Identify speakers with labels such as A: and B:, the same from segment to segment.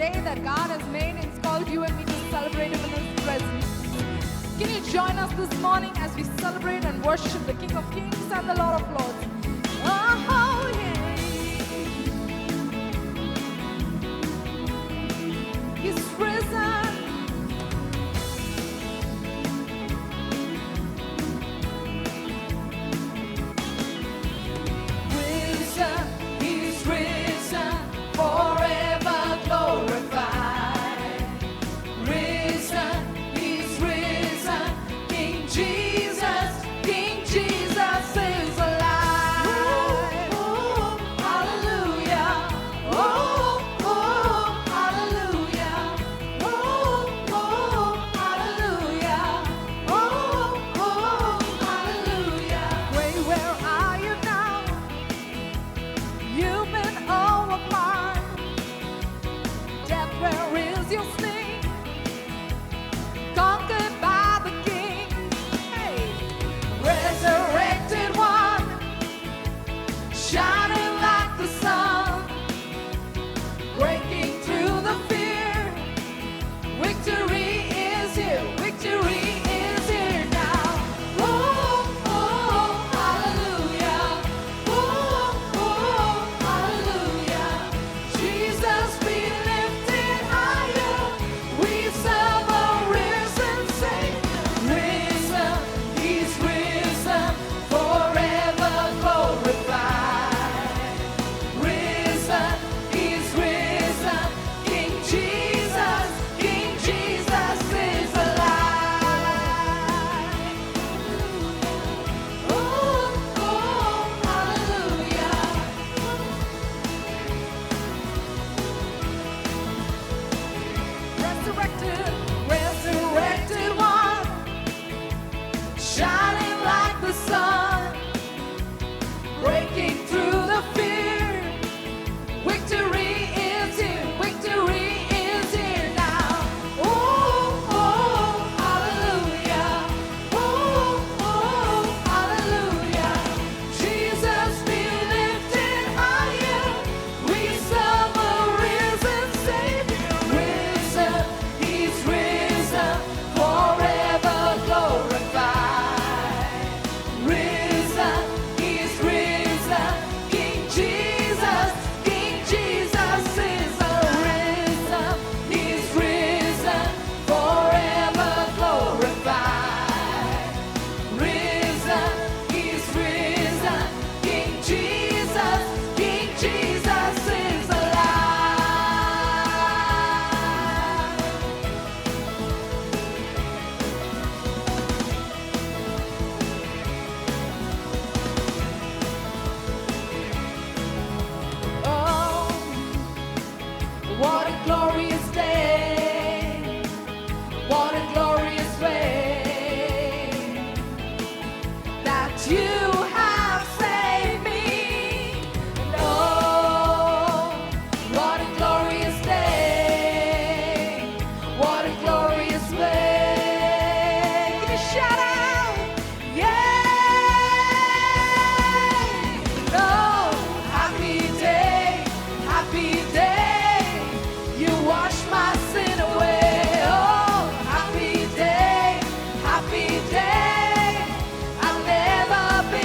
A: day that God has made, and He's called you and me to celebrate Him in His presence. Can you join us this morning as we celebrate and worship the King of Kings and the Lord of Lords? Oh, yeah. He's risen. Risen, He's risen, forever glorified. Risen, He's risen, King Jesus is alive. Oh, hallelujah. Oh, hallelujah. Oh, hallelujah. Oh, hallelujah. Pray, where are you now? You've been overcome. Death, where is your sting? Conquered by the King. Hey, resurrected one, shining like the sun, breaking through the fear. Victory is here. Victory is here now. Oh, hallelujah. Oh, hallelujah. Jesus be lifted higher. We serve a risen Savior. Risen, He's risen, forever glorified. Risen, He's risen, King Jesus is alive. Oh, hallelujah. Resurrected one, shining like the sun, breaking through the fear. Victory is here. Victory is here now. Oh, hallelujah. Oh, hallelujah. Jesus be lifted higher. We serve a risen Savior. Risen, He's risen, forever glorified. Risen, He's risen, King Jesus is arisen. He's risen, forever glorified. Risen, He's risen, King Jesus is alive. Oh, what a glorious day. What a glorious way that you have saved me. And oh, what a glorious day. What a glorious way. Can you shout out? Yay! Oh, happy day, happy day. You wash my sin away. Oh, happy day, happy day. I'll never be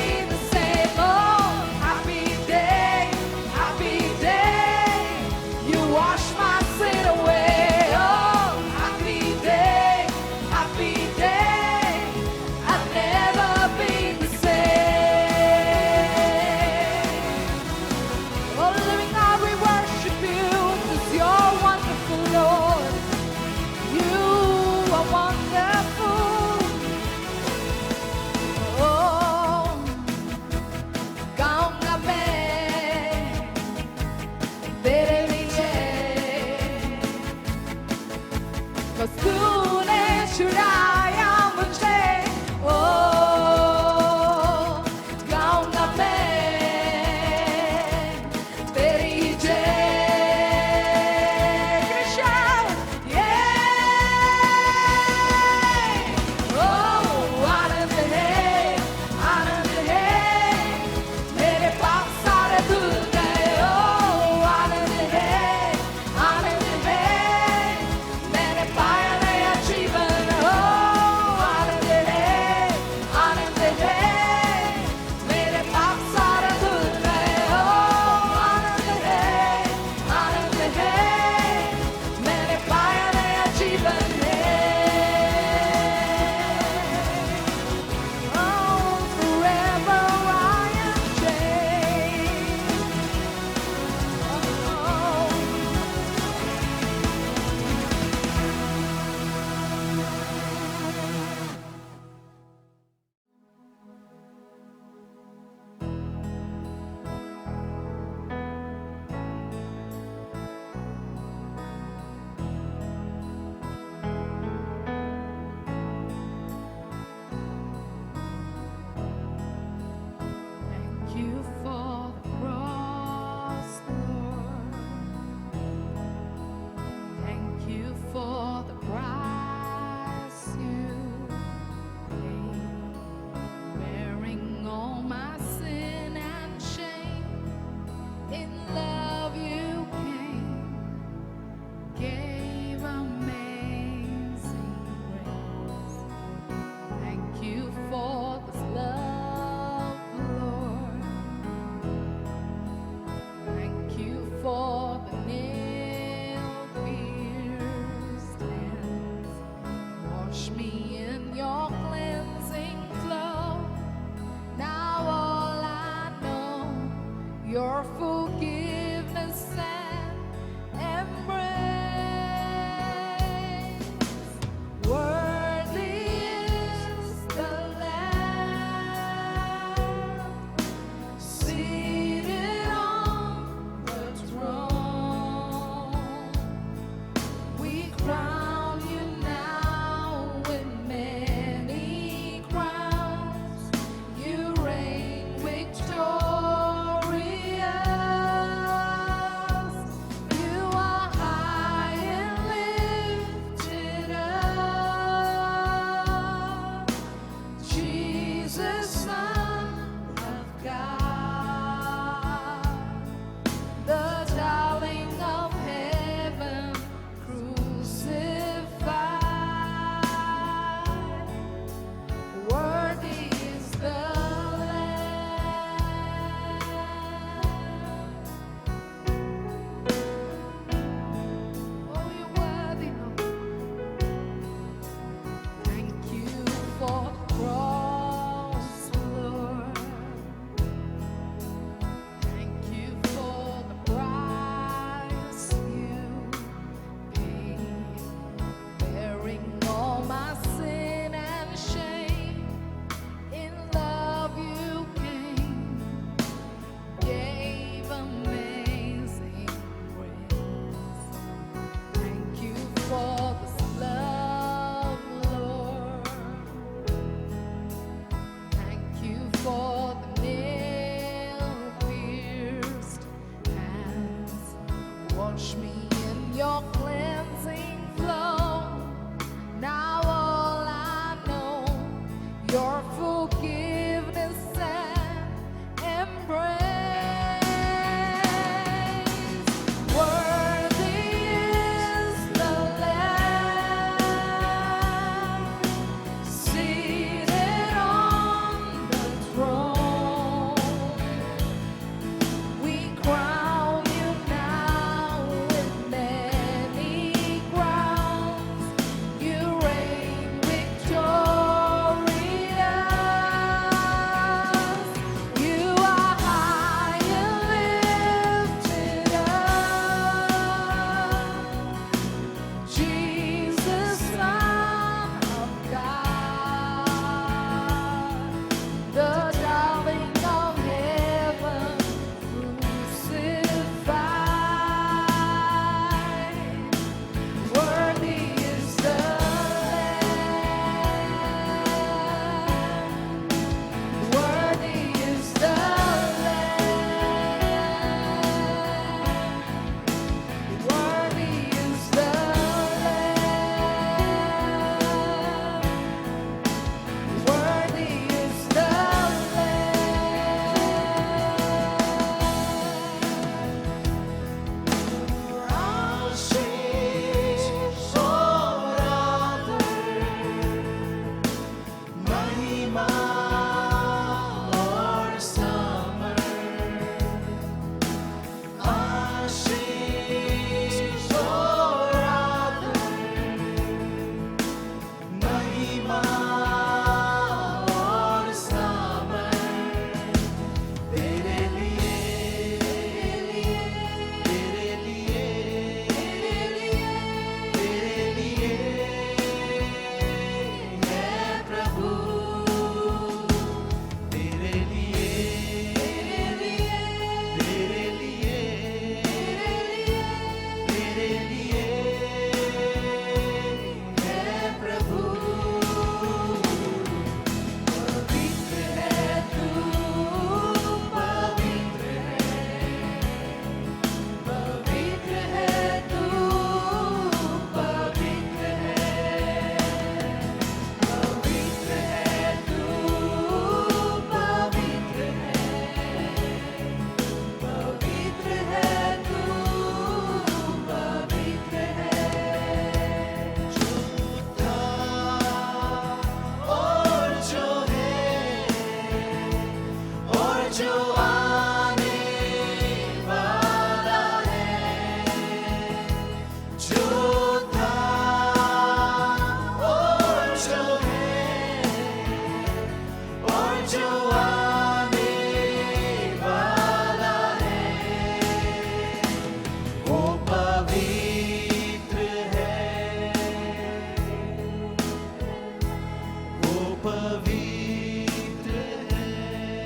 B: महिमा और सामर्थ, आशीष और आदर, महिमा और सामर्थ तेरे लिए, तेरे लिए, तेरे लिए है प्रभु, तेरे लिए, तेरे लिए, तेरे लिए है प्रभु। पवित्र है तू, पवित्र है तू, पवित्र है, पवित्र है तू, पवित्र है तू, पवित्र है। जो था और जो है और जो आने वाला है, जो था और जो है और जो आने वाला है, वो पवित्र है, वो पवित्र है,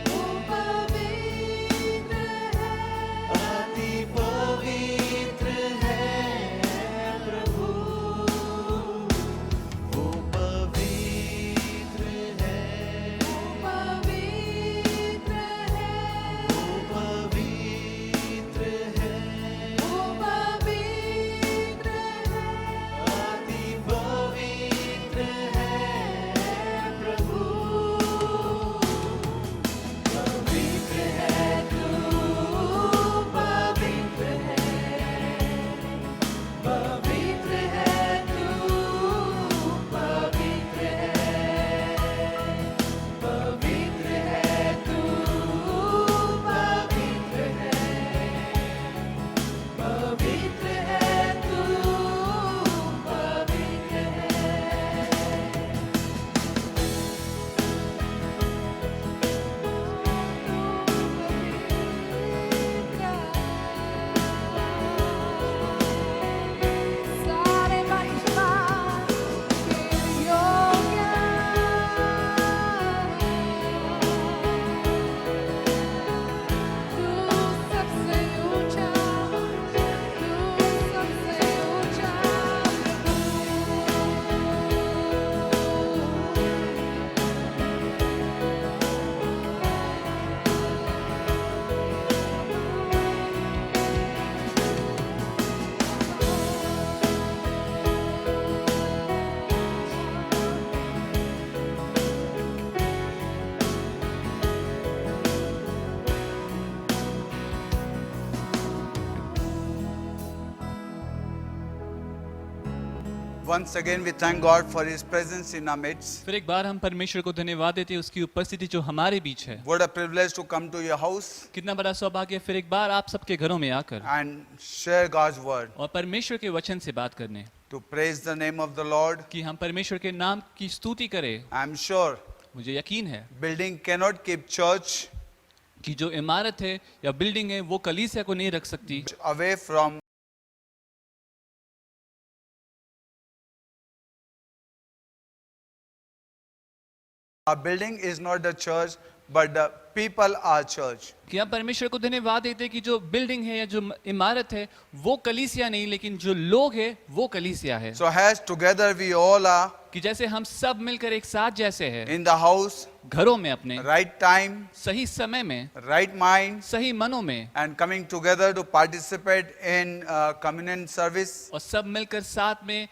B: वो पवित्र है, अति पवित्र है प्रभु, वो पवित्र है, वो पवित्र है, वो पवित्र है, वो पवित्र है, अति पवित्र है प्रभु। पवित्र है तू, पवित्र है, पवित्र है तू, पवित्र है, पवित्र है तू, पवित्र है, पवित्र है तू, पवित्र
A: सारे महिमा तेरे योग्य, तू सबसे ऊंचा, तू सबसे ऊंचा
C: Once again, we thank God for His presence in our midst.
D: फिर एक बार हम परमेश्वर को धन्यवाद देते हैं उसकी उपस्थिति जो हमारे बीच है।
C: What a privilege to come to your house
D: कितना बड़ा सौभाग्य फिर एक बार आप सबके घरों में आकर
C: and share God's word,
D: और परमेश्वर के वचन से बात करने,
C: to praise the name of the Lord.
D: कि हम परमेश्वर के नाम की स्तुति करें।
C: I'm sure
D: मुझे यकीन है
C: building cannot keep church
D: कि जो इमारत है या बिल्डिंग है वो कलीसिया को नहीं रख सकती
C: away from our building is not the church, but the people are church.
D: कि हम परमेश्वर को धन्यवाद देते हैं कि जो बिल्डिंग है या जो इमारत है वो कलीसिया नहीं, लेकिन जो लोग है वो कलीसिया है।
C: So as together we all are
D: कि जैसे हम सब मिलकर एक साथ जैसे हैं
C: in the house,
D: घरों में अपने
C: right time,
D: सही समय में,
C: right mind,
D: सही मनों में,
C: and coming together to participate in communion service.
D: और सब मिलकर साथ में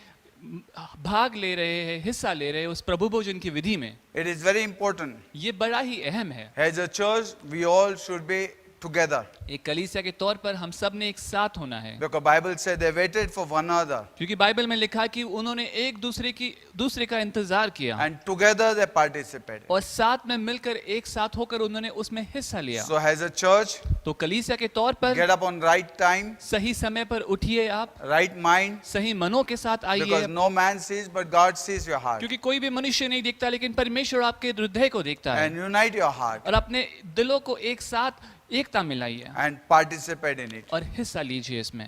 D: भाग ले रहे हैं, हिस्सा ले रहे हैं उस प्रभु भोजन की विधि में।
C: It is very important.
D: ये बड़ा ही अहम है।
C: As a church, we all should be together.
D: एक कलीसिया के तौर पर हम सब ने एक साथ होना है,
C: Because Bible said they waited for one another
D: क्योंकि बाइबल में लिखा कि उन्होंने एक दूसरे का इंतजार किया
C: and together they participated.
D: और साथ में मिलकर एक साथ होकर उन्होंने उसमें हिस्सा लिया।
C: So as a church,
D: तो कलीसिया के तौर पर
C: get up on right time,
D: सही समय पर उठिए आप,
C: right mind,
D: सही मनों के साथ आइए,
C: because no man sees but God sees your heart.
D: क्योंकि कोई भी मनुष्य नहीं देखता लेकिन परमेश्वर आपके हृदय को देखता है।
C: And unite your heart
D: और अपने दिलों को एक साथ एकता मिलाइए
C: and participate in it.
D: और हिस्सा लीजिए इसमें।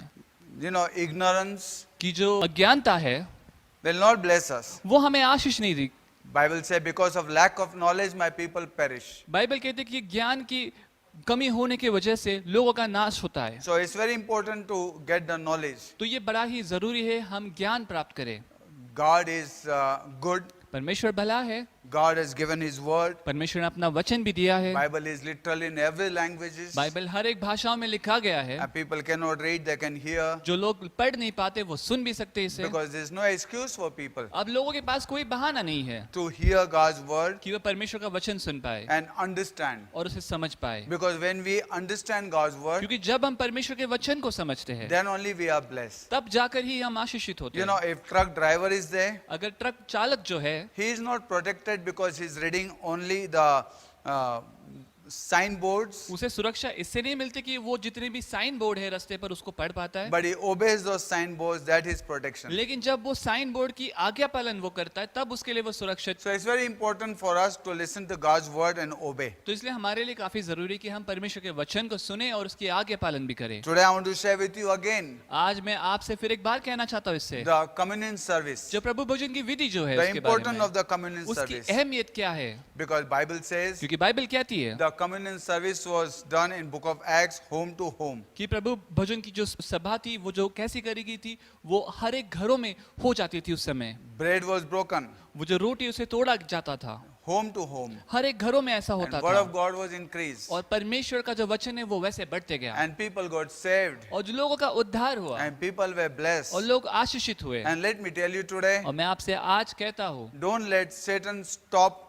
C: You know, ignorance
D: कि जो अज्ञानता है
C: will not bless us.
D: वो हमें आशीष नहीं दी।
C: Bible says, because of lack of knowledge, my people perish.
D: Bible कहते हैं कि ज्ञान की कमी होने की वजह से लोगों का नाश होता है।
C: So it's very important to get the knowledge.
D: तो ये बड़ा ही जरूरी है हम ज्ञान प्राप्त करें।
C: God is good.
D: परमेश्वर भला है,
C: God has given His word.
D: परमेश्वर ने अपना वचन भी दिया है।
C: Bible is literally in every languages.
D: Bible हर एक भाषाओं में लिखा गया है।
C: And people cannot read, they can hear.
D: जो लोग पढ़ नहीं पाते वो सुन भी सकते इसे।
C: Because there's no excuse for people
D: अब लोगों के पास कोई बहाना नहीं है
C: to hear God's word
D: कि वे परमेश्वर का वचन सुन पाए
C: and understand.
D: और उसे समझ पाए,
C: Because when we understand God's word,
D: क्योंकि जब हम परमेश्वर के वचन को समझते हैं
C: then only we are blessed.
D: तब जाकर ही हम आशीषित होते
C: You know,
D: हैं।
C: if truck driver is there,
D: अगर ट्रक चालक जो है
C: he is not protected because he's reading only the signboards,
D: उसे सुरक्षा इससे नहीं मिलती कि वो जितने भी साइन बोर्ड है रास्ते पर उसको पढ़ पाता है,
C: but he obeys those signboards, that is protection.
D: लेकिन जब वो साइन बोर्ड की आज्ञा पालन वो करता है तब उसके लिए वो सुरक्षित।
C: So it's very important for us to listen to God's word and obey.
D: तो इसलिए हमारे लिए काफी जरूरी कि हम परमेश्वर के वचन को सुने और उसकी आज्ञा पालन भी करें।
C: Today I want to share with you again
D: आज मैं आपसे फिर एक बार कहना चाहता हूँ इससे,
C: the communion service,
D: जो प्रभु भोजन की विधि जो है
C: the
D: उसके बारे
C: importance
D: में,
C: of the communion
D: उसकी
C: service.
D: अहमियत क्या है,
C: Because Bible says
D: क्योंकि बाइबल कहती है
C: the communion service was done in book of Acts, home to home.
D: कि प्रभु भोजन की जो सभा थी वो जो कैसी करी गई थी वो हर एक घरों में हो जाती थी उस समय।
C: Bread was broken,
D: वो जो रोटी उसे तोड़ा जाता था,
C: home to home.
D: हर एक घरों में ऐसा
C: And
D: होता
C: word of
D: था
C: God was increased.
D: और परमेश्वर का जो वचन है वो वैसे बढ़ते गया
C: And people got saved.
D: और जो लोगों का उद्धार हुआ
C: And people were blessed.
D: और लोग आशीषित हुए।
C: And let me tell you today,
D: और मैं आपसे आज कहता हूँ
C: don't let Satan stop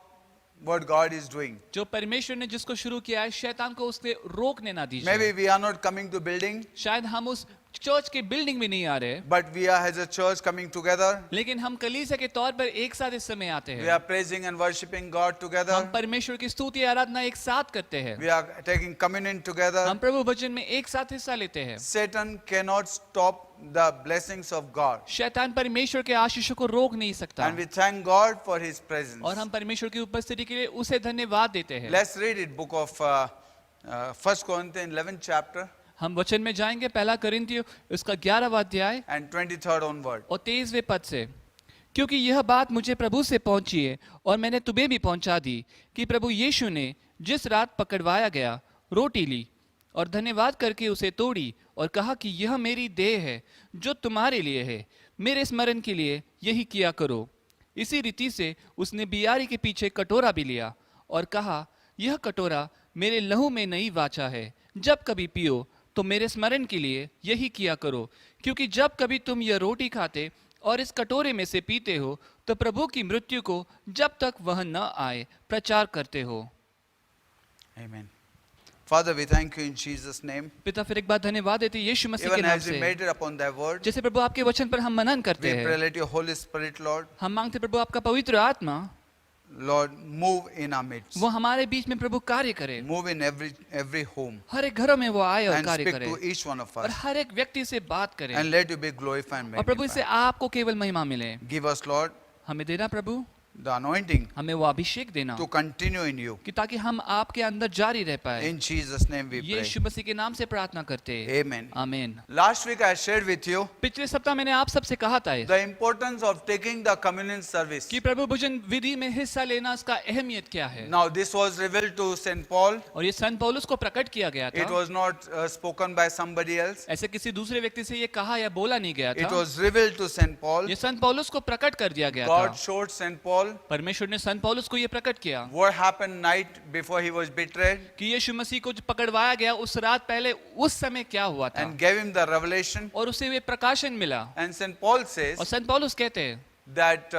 C: what God is doing.
D: जो परमेश्वर ने जिसको शुरू किया है शैतान को उससे रोकने ना दीजिए।
C: Maybe we are not coming to building,
D: शायद हम उस चर्च के बिल्डिंग में नहीं आ रहे,
C: but we are as a church coming together.
D: लेकिन हम कलीसिया के तौर पर एक साथ इस समय आते
C: We
D: हैं।
C: are praising and worshiping God
D: हम
C: together.
D: परमेश्वर की स्तुति आराधना एक साथ करते हैं,
C: We are taking communion together.
D: हम प्रभु भजन में एक साथ हिस्सा लेते हैं।
C: Satan cannot stop the blessings of God.
D: शैतान परमेश्वर के आशीषों को रोक नहीं सकता
C: And we thank God for His presence.
D: और हम परमेश्वर की उपस्थिति के लिए उसे धन्यवाद देते हैं।
C: Let's read it, book of 1 Corinthians 11th chapter
D: हम वचन में जाएंगे पहला कोरिन्थियों उसका 11वां अध्याय
C: and 23rd onward.
D: और 23वें पद से, क्योंकि यह बात मुझे प्रभु से पहुंची है और मैंने तुम्हें भी पहुंचा दी कि प्रभु यीशु ने जिस रात पकड़वाया गया रोटी ली और धन्यवाद करके उसे तोड़ी और कहा कि यह मेरी देह है जो तुम्हारे लिए है, मेरे स्मरण के लिए यही किया करो। इसी रीति से उसने बियारी के पीछे कटोरा भी लिया और कहा यह कटोरा मेरे लहू में नई वाचा है, जब कभी पियो तो मेरे स्मरण के लिए यही किया करो। क्योंकि जब कभी तुम यह रोटी खाते और इस कटोरे में से पीते हो तो प्रभु की मृत्यु को जब तक वह न आए प्रचार करते हो।
C: Amen. Father, we thank you in Jesus' name.
D: पिता फिर एक बार धन्यवाद देते हैं यीशु मसीह के
C: Even
D: नाम
C: as we
D: से,
C: meditate upon thy word,
D: जैसे प्रभु आपके वचन पर हम मनन करते
C: we pray
D: हैं,
C: let your Holy Spirit, Lord,
D: हम मांगते प्रभु आपका पवित्र आत्मा
C: Lord, move in our midst.
D: वो हमारे बीच में प्रभु कार्य करे,
C: Move in every home
D: हर एक घरों में वो आए और
C: and
D: कार्य
C: speak
D: करे
C: to each one of
D: और
C: us.
D: हर एक व्यक्ति से बात करे
C: And let you be glorified and
D: और प्रभु इससे
C: magnified.
D: आपको केवल महिमा मिले।
C: Give us, Lord,
D: हमें देना प्रभु,
C: the anointing
D: हमें वो अभिषेक देना
C: to continue in you.
D: कि ताकि हम आपके अंदर जारी रह पाए।
C: In Jesus' name we pray.
D: यीशु मसीह के नाम से प्रार्थना करते हैं,
C: Amen.
D: आमीन।
C: Last week I shared with you
D: पिछले सप्ताह मैंने आप सबसे कहा था
C: the importance of taking the communion service.
D: कि प्रभु भोजन विधि में हिस्सा लेना इसका अहमियत क्या है।
C: Now this was revealed to St. Paul.
D: और ये संत पौलुस को प्रकट किया गया
C: It
D: था,
C: was not spoken by somebody else.
D: ऐसे किसी दूसरे व्यक्ति से ये कहा या बोला नहीं गया
C: It
D: था,
C: was revealed to St. Paul.
D: ये संत पौलुस को प्रकट कर दिया गया
C: God
D: था।
C: showed St. Paul
D: परमेश्वर ने संत पौलुस को ये प्रकट किया
C: what happened night before he was betrayed
D: कि यीशु मसीह को जो पकड़वाया गया उस रात पहले उस समय क्या हुआ था,
C: and gave him the revelation.
D: और उसे वे प्रकाशन मिला।
C: And St. Paul says
D: और संत पौलुस कहते हैं,
C: that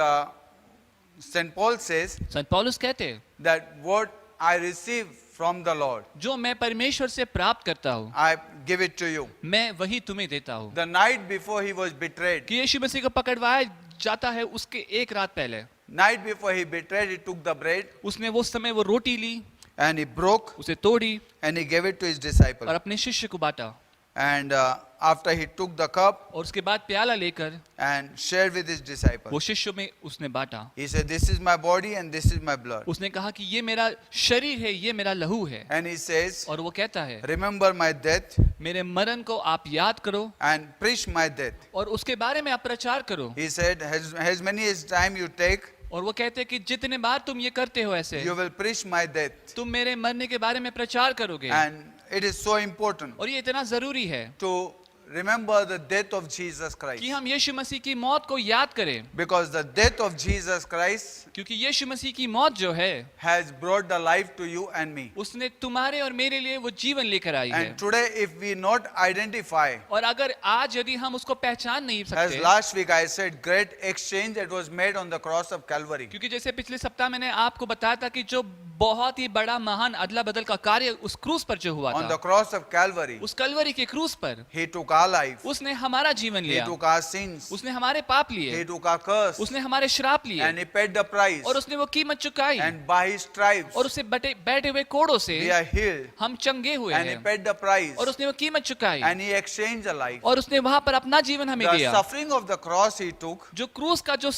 C: St. Paul says
D: संत पौलुस कहते हैं
C: that what I received from the Lord.
D: जो मैं परमेश्वर से प्राप्त करता हूँ,
C: I give it to you.
D: मैं वही तुम्हें देता हूँ।
C: The night before he was betrayed,
D: कि यीशु मसीह को पकड़वाया जाता है उसके एक रात पहले
C: night before he betrayed, he took the bread
D: उसने वो समय वो रोटी ली,
C: and he broke
D: उसे तोड़ी
C: and he gave it to his
D: और
C: disciple.
D: अपने शिष्य को बांटा
C: And after he took the cup
D: और उसके बाद प्याला लेकर
C: and shared with his disciple,
D: वो शिष्यों में उसने बांटा।
C: he said, "This is my body and this is my blood."
D: उसने कहा कि ये मेरा शरीर है, ये मेरा लहू है।
C: And he says,
D: और वो कहता है
C: "Remember my death
D: मेरे मरण को आप याद करो
C: and preach my death."
D: और उसके बारे में आप प्रचार करो।
C: He said, as many as time you take,
D: और वो कहते हैं कि जितने बार तुम ये करते हो ऐसे
C: you will preach my death.
D: तुम मेरे मरने के बारे में प्रचार करोगे।
C: And it is so important
D: और ये इतना जरूरी है
C: to remember the death of Jesus Christ.
D: कि हम यीशु मसीह की मौत को याद करें,
C: Because the death of Jesus Christ
D: क्योंकि यीशु मसीह की मौत जो है
C: has brought the life to you and me.
D: उसने तुम्हारे और मेरे लिए वो जीवन लेकर आई है।
C: And today, if we not identify,
D: और अगर आज यदि हम उसको पहचान नहीं
C: as
D: सकते,
C: last week I said, great exchange that was made on the cross of Calvary.
D: क्योंकि जैसे पिछले सप्ताह मैंने आपको बताया था कि जो बहुत ही बड़ा महान अदला बदल का कार्य उस क्रूस पर जो हुआ
C: On the
D: था,
C: cross of Calvary,
D: उस कलवरी के क्रूस पर
C: He took our life,
D: उसने हमारा जीवन
C: He
D: लिया,
C: took our sins,
D: उसने हमारे पाप
C: He
D: लिए,
C: took our curse,
D: उसने हमारे श्राप लिए
C: and He paid the price.
D: और उसने वो कीमत चुकाई
C: And by His stripes,
D: और उसे बैठे हुए कोड़ों से
C: we are healed.
D: हम चंगे हुए
C: And He
D: हैं
C: paid the price.
D: और उसने वो कीमत चुकाई
C: And He exchanged a life.
D: और उसने वहां पर अपना जीवन हमें
C: The
D: दिया।
C: suffering of the cross He took,
D: जो क्रूस का जो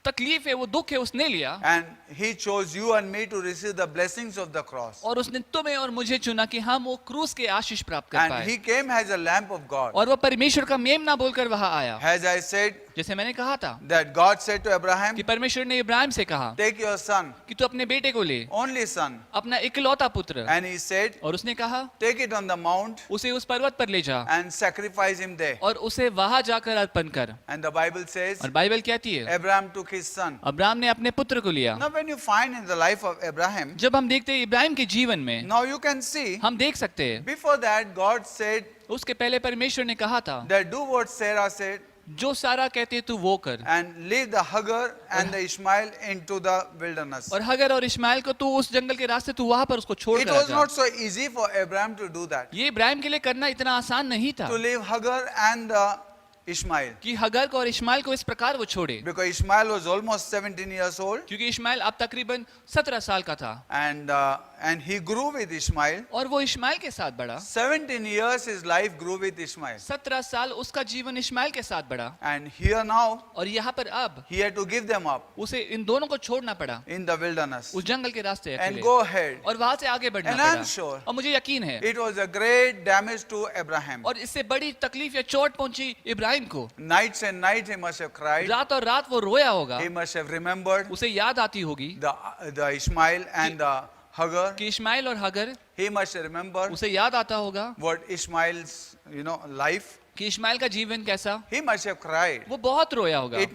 D: तकलीफ है वो दुख है उसने लिया
C: and He chose you and me to receive the blessings of the cross.
D: और उसने तुम्हें और मुझे चुना कि हम वो क्रूस के आशीष प्राप्त कर
C: And
D: पाए।
C: He came as a lamp of God.
D: और वो परमेश्वर का मेमना बोलकर वहां आया।
C: As I said,
D: जैसे मैंने कहा था
C: that God said to Abraham,
D: कि परमेश्वर ने इब्राहिम से कहा
C: take your son,
D: कि तू अपने बेटे को ले,
C: only son.
D: अपना इकलौता पुत्र,
C: And he said,
D: और उसने कहा
C: take it on the mount
D: उसे उस पर्वत पर ले जा
C: and sacrifice him there.
D: और उसे वहां जाकर अर्पण कर।
C: And the Bible says,
D: और बाइबल कहती है
C: Abraham took his son.
D: Abraham ने अपने पुत्र को लिया।
C: Now when you find in the life of Abraham,
D: जब हम देखते हैं इब्राहिम के जीवन में,
C: now you can see,
D: हम देख सकते हैं
C: before that God said
D: उसके पहले परमेश्वर ने कहा था
C: that do what Sarah said
D: जो सारा कहते तू वो कर,
C: and leave the Hagar and the Ishmael into the wilderness.
D: और हगर और इस्माइल को तू उस जंगल के रास्ते तू वहां पर उसको छोड़
C: It
D: कर
C: was
D: जा।
C: not so easy for Abraham to do that,
D: ये इब्राहिम के लिए करना इतना आसान नहीं था
C: to leave Hagar and the Ishmael.
D: कि हगर को और इस्माइल को इस प्रकार वो छोड़े,
C: Because Ishmael was almost 17 years old
D: क्योंकि इस्माइल अब तकरीबन 17 साल का था
C: and he grew with Ishmael.
D: और वो इस्माइल के साथ बढ़ा।
C: 17 years his life grew with Ishmael.
D: 17 साल उसका जीवन इस्माइल के साथ बढ़ा
C: And here now
D: और यहाँ पर अब
C: he had to give them up
D: उसे इन दोनों को छोड़ना पड़ा
C: in the wilderness
D: उस जंगल के रास्ते
C: and
D: अकेले,
C: go ahead.
D: और वहां से आगे बढ़ना
C: And I'm
D: पड़ा।
C: sure
D: और मुझे यकीन है
C: it was a great damage to Abraham.
D: और इससे बड़ी तकलीफ या चोट पहुंची इब्राहिम को।
C: Nights and nights he must have cried.
D: रात और रात वो रोया होगा,
C: He must have remembered
D: उसे याद आती होगी
C: the Ishmael and the Hagar.
D: कि इस्माइल और हगर,
C: He must have remembered
D: उसे याद आता होगा
C: what Ishmael's life.
D: कि इस्माइल का जीवन कैसा,
C: He must have cried.
D: वो बहुत रोया होगा।
C: It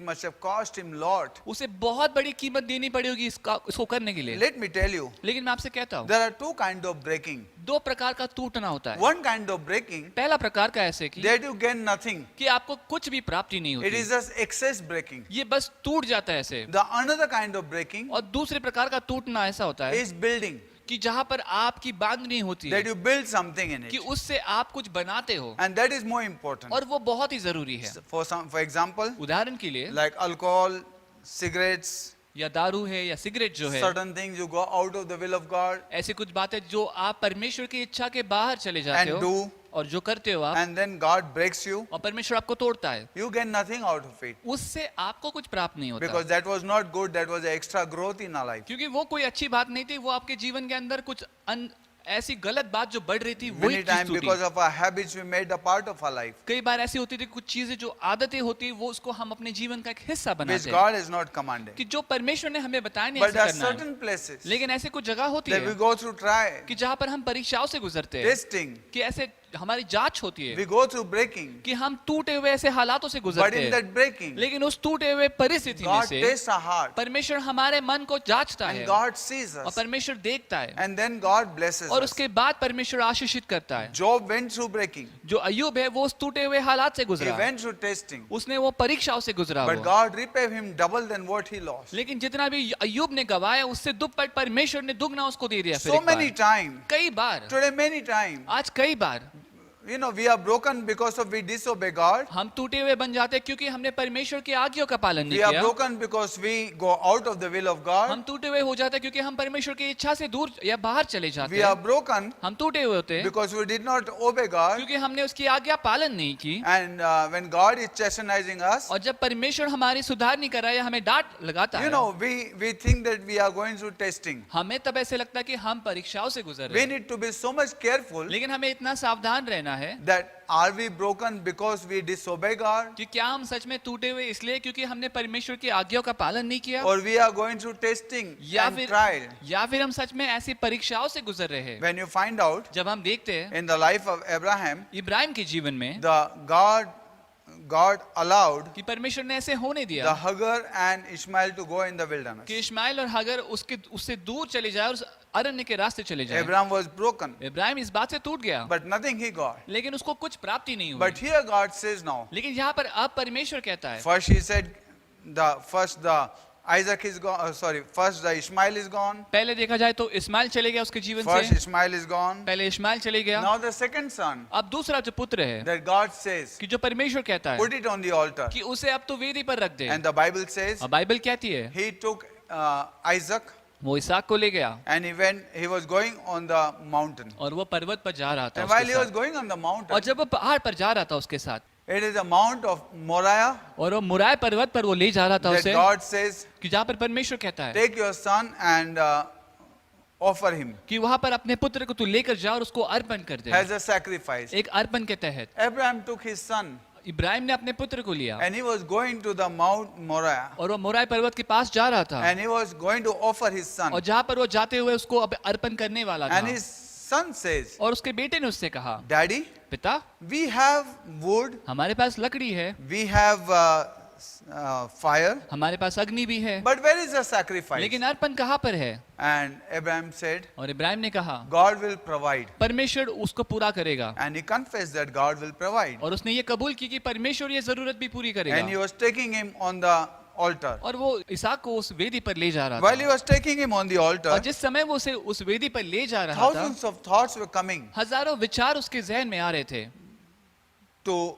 C: must have cost him lot.
D: उसे बहुत बड़ी कीमत देनी पड़ी होगी इसको करने के लिए।
C: Let me tell you,
D: लेकिन मैं आपसे कहता हूँ
C: there are two kind of breaking.
D: दो प्रकार का टूटना होता है।
C: One kind of breaking
D: पहला प्रकार का ऐसे कि
C: that you gain nothing.
D: आपको कुछ भी प्राप्ति नहीं
C: It
D: होती,
C: is just excess breaking.
D: ये बस टूट जाता है ऐसे।
C: The another kind of breaking
D: और दूसरे प्रकार का टूटना ऐसा होता है
C: is building.
D: कि जहाँ पर आपकी बांधनी होती है
C: That you build something in
D: कि
C: it.
D: उससे आप कुछ बनाते हो,
C: And that is more important.
D: और वो बहुत ही जरूरी है।
C: For example,
D: उदाहरण के लिए
C: like alcohol, cigarettes,
D: या दारू है या सिगरेट जो है,
C: certain things you go out of the will of God
D: ऐसी कुछ बातें जो आप परमेश्वर की इच्छा के बाहर चले जाते
C: and
D: हो
C: do,
D: और जो करते हो आप,
C: and then God breaks you.
D: और परमेश्वर आपको तोड़ता है,
C: You get nothing out of it.
D: उससे आपको कुछ प्राप्त नहीं होता,
C: Because that was not good, that was extra growth in our life.
D: क्योंकि वो कोई अच्छी बात नहीं थी, वो आपके जीवन के अंदर कुछ ऐसी गलत बात जो बढ़ रही थी वही
C: Many
D: चीज
C: times
D: टूटी।
C: because of our habits we made a part of our life,
D: कई बार ऐसी होती थी कुछ चीजें जो आदतें होती वो उसको हम अपने जीवन का एक हिस्सा
C: which
D: बनाते हैं
C: God has not commanded.
D: कि जो परमेश्वर ने हमें बताया नहीं
C: But
D: ऐसा
C: there are
D: करना है।
C: certain places
D: लेकिन ऐसे कुछ जगह होती
C: that we
D: है
C: go through trial,
D: कि जहाँ पर हम परीक्षाओं से गुजरते हैं,
C: testing,
D: कि ऐसे हमारी जांच होती है
C: We go through breaking.
D: कि हम टूटे हुए ऐसे हालातों से
C: But
D: गुजरते
C: in
D: हैं,
C: that breaking,
D: लेकिन उस टूटे हुए परिस्थिति में
C: God
D: से
C: tastes our heart
D: परमेश्वर हमारे मन को जांचता है
C: and God sees
D: और
C: us.
D: परमेश्वर देखता है
C: And then God blesses
D: और
C: us.
D: उसके बाद परमेश्वर आशीषित करता है।
C: Job went through breaking.
D: जो अय्यूब है वो उस टूटे हुए हालात से
C: He
D: गुजरा,
C: went through testing.
D: उसने वो परीक्षाओं से गुजरा
C: But
D: वो।
C: God repaid him double than what he lost.
D: लेकिन जितना भी अय्यूब ने गवाया उससे दुप्पट परमेश्वर ने दुगना उसको दे दिया। फिर
C: So
D: एक
C: many
D: बार,
C: times,
D: कई बार,
C: today many times,
D: आज कई बार
C: you know, we are broken because of we disobey God.
D: हम टूटे हुए बन जाते हैं क्योंकि हमने परमेश्वर की आज्ञाओं का पालन नहीं
C: We are
D: किया।
C: broken because we go out of the will of God.
D: हम टूटे हुए हो जाते हैं क्योंकि हम परमेश्वर की इच्छा से दूर या बाहर चले जाते
C: We are
D: हैं।
C: broken
D: हम टूटे हुए होते हैं
C: because we did not obey God.
D: क्योंकि हमने उसकी आज्ञा पालन नहीं की।
C: And when God is chastising us,
D: और जब परमेश्वर हमारी सुधार नहीं कर रहा है या हमें डांट लगाता
C: you
D: है,
C: know, we think that we are going through testing.
D: हमें तब ऐसे लगता है कि हम परीक्षाओं से गुजर रहे
C: We
D: हैं।
C: need to be so much careful
D: लेकिन हमें इतना सावधान रहना है
C: that are we broken because we disobey God,
D: कि क्या हम सच में टूटे हुए इसलिए क्योंकि हमने परमेश्वर की आज्ञाओं का पालन नहीं किया,
C: or we are going through testing
D: या
C: and
D: फिर
C: trial.
D: या फिर हम सच में ऐसी परीक्षाओं से गुजर रहे हैं।
C: When you find out
D: जब हम देखते हैं
C: in the life of Abraham,
D: Ibrahim के जीवन में
C: the God allowed
D: कि परमेश्वर ने ऐसे होने
C: the
D: दिया
C: Hagar and Ishmael to go in the wilderness.
D: कि इश्माइल और हगर उससे दूर चले जाए और उस अरण्य के रास्ते चले जाए।
C: Abraham was broken,
D: इब्राहिम इस बात से टूट गया,
C: but nothing he got.
D: लेकिन उसको कुछ प्राप्ति नहीं
C: But
D: हुई।
C: here God says now,
D: लेकिन यहाँ पर अब परमेश्वर कहता है,
C: first he said, the Isaac is gone, first the Ishmael is gone,
D: पहले देखा जाए तो इस्माइल चले गया उसके जीवन
C: first
D: से,
C: Ishmael is gone.
D: पहले इस्माइल चले गया।
C: Now the second son
D: अब दूसरा जो पुत्र है
C: that God says,
D: कि जो परमेश्वर कहता है
C: put it on the altar.
D: कि उसे अब तो वेदी पर रख दे।
C: And the Bible says,
D: अब बाइबल कहती है
C: he took Isaac
D: वो इसहाक को ले गया
C: and he was going on the mountain.
D: और वो पर्वत पर जा रहा था
C: And while
D: उसके
C: he was
D: साथ।
C: going on the
D: और
C: mountain,
D: जब वो पहाड़ पर जा रहा था उसके साथ
C: it is a mount of Moriah
D: और वो मुराय पर्वत पर वो ले जा रहा था
C: that
D: उसे
C: God says,
D: कि जहाँ पर परमेश्वर कहता है
C: take your son and offer him
D: कि वहां पर अपने पुत्र को तू लेकर जा और उसको अर्पण कर दे।
C: as a sacrifice.
D: एक अर्पण के तहत
C: Abraham took his son
D: Ibrahim ने अपने पुत्र को लिया
C: and he was going to the Mount Moriah
D: और वो मोराय पर्वत के पास जा रहा था
C: and he was going to offer his son.
D: और जहाँ पर वो जाते हुए उसको अब अर्पण करने वाला
C: And
D: था
C: his son says,
D: और उसके बेटे ने उससे कहा,
C: Daddy,
D: पिता
C: we have wood,
D: हमारे पास लकड़ी है,
C: we have fire,
D: हमारे पास अग्नि भी है,
C: but where is the sacrifice?
D: लेकिन अर्पण कहाँ पर है?
C: And Abraham said,
D: और इब्राहिम ने कहा
C: God will provide.
D: परमेश्वर उसको पूरा करेगा
C: And he confessed that God will provide.
D: और उसने ये कबूल की कि परमेश्वर ये जरूरत भी पूरी
C: And he
D: करेगा
C: was taking him on the altar.
D: और वो इसहाक को उस वेदी पर ले जा रहा
C: While he
D: था
C: was taking him on the
D: और
C: altar,
D: जिस समय वो उसे उस वेदी पर ले जा रहा था
C: thousands of thoughts were coming
D: हजारों विचार उसके जहन में आ रहे थे
C: to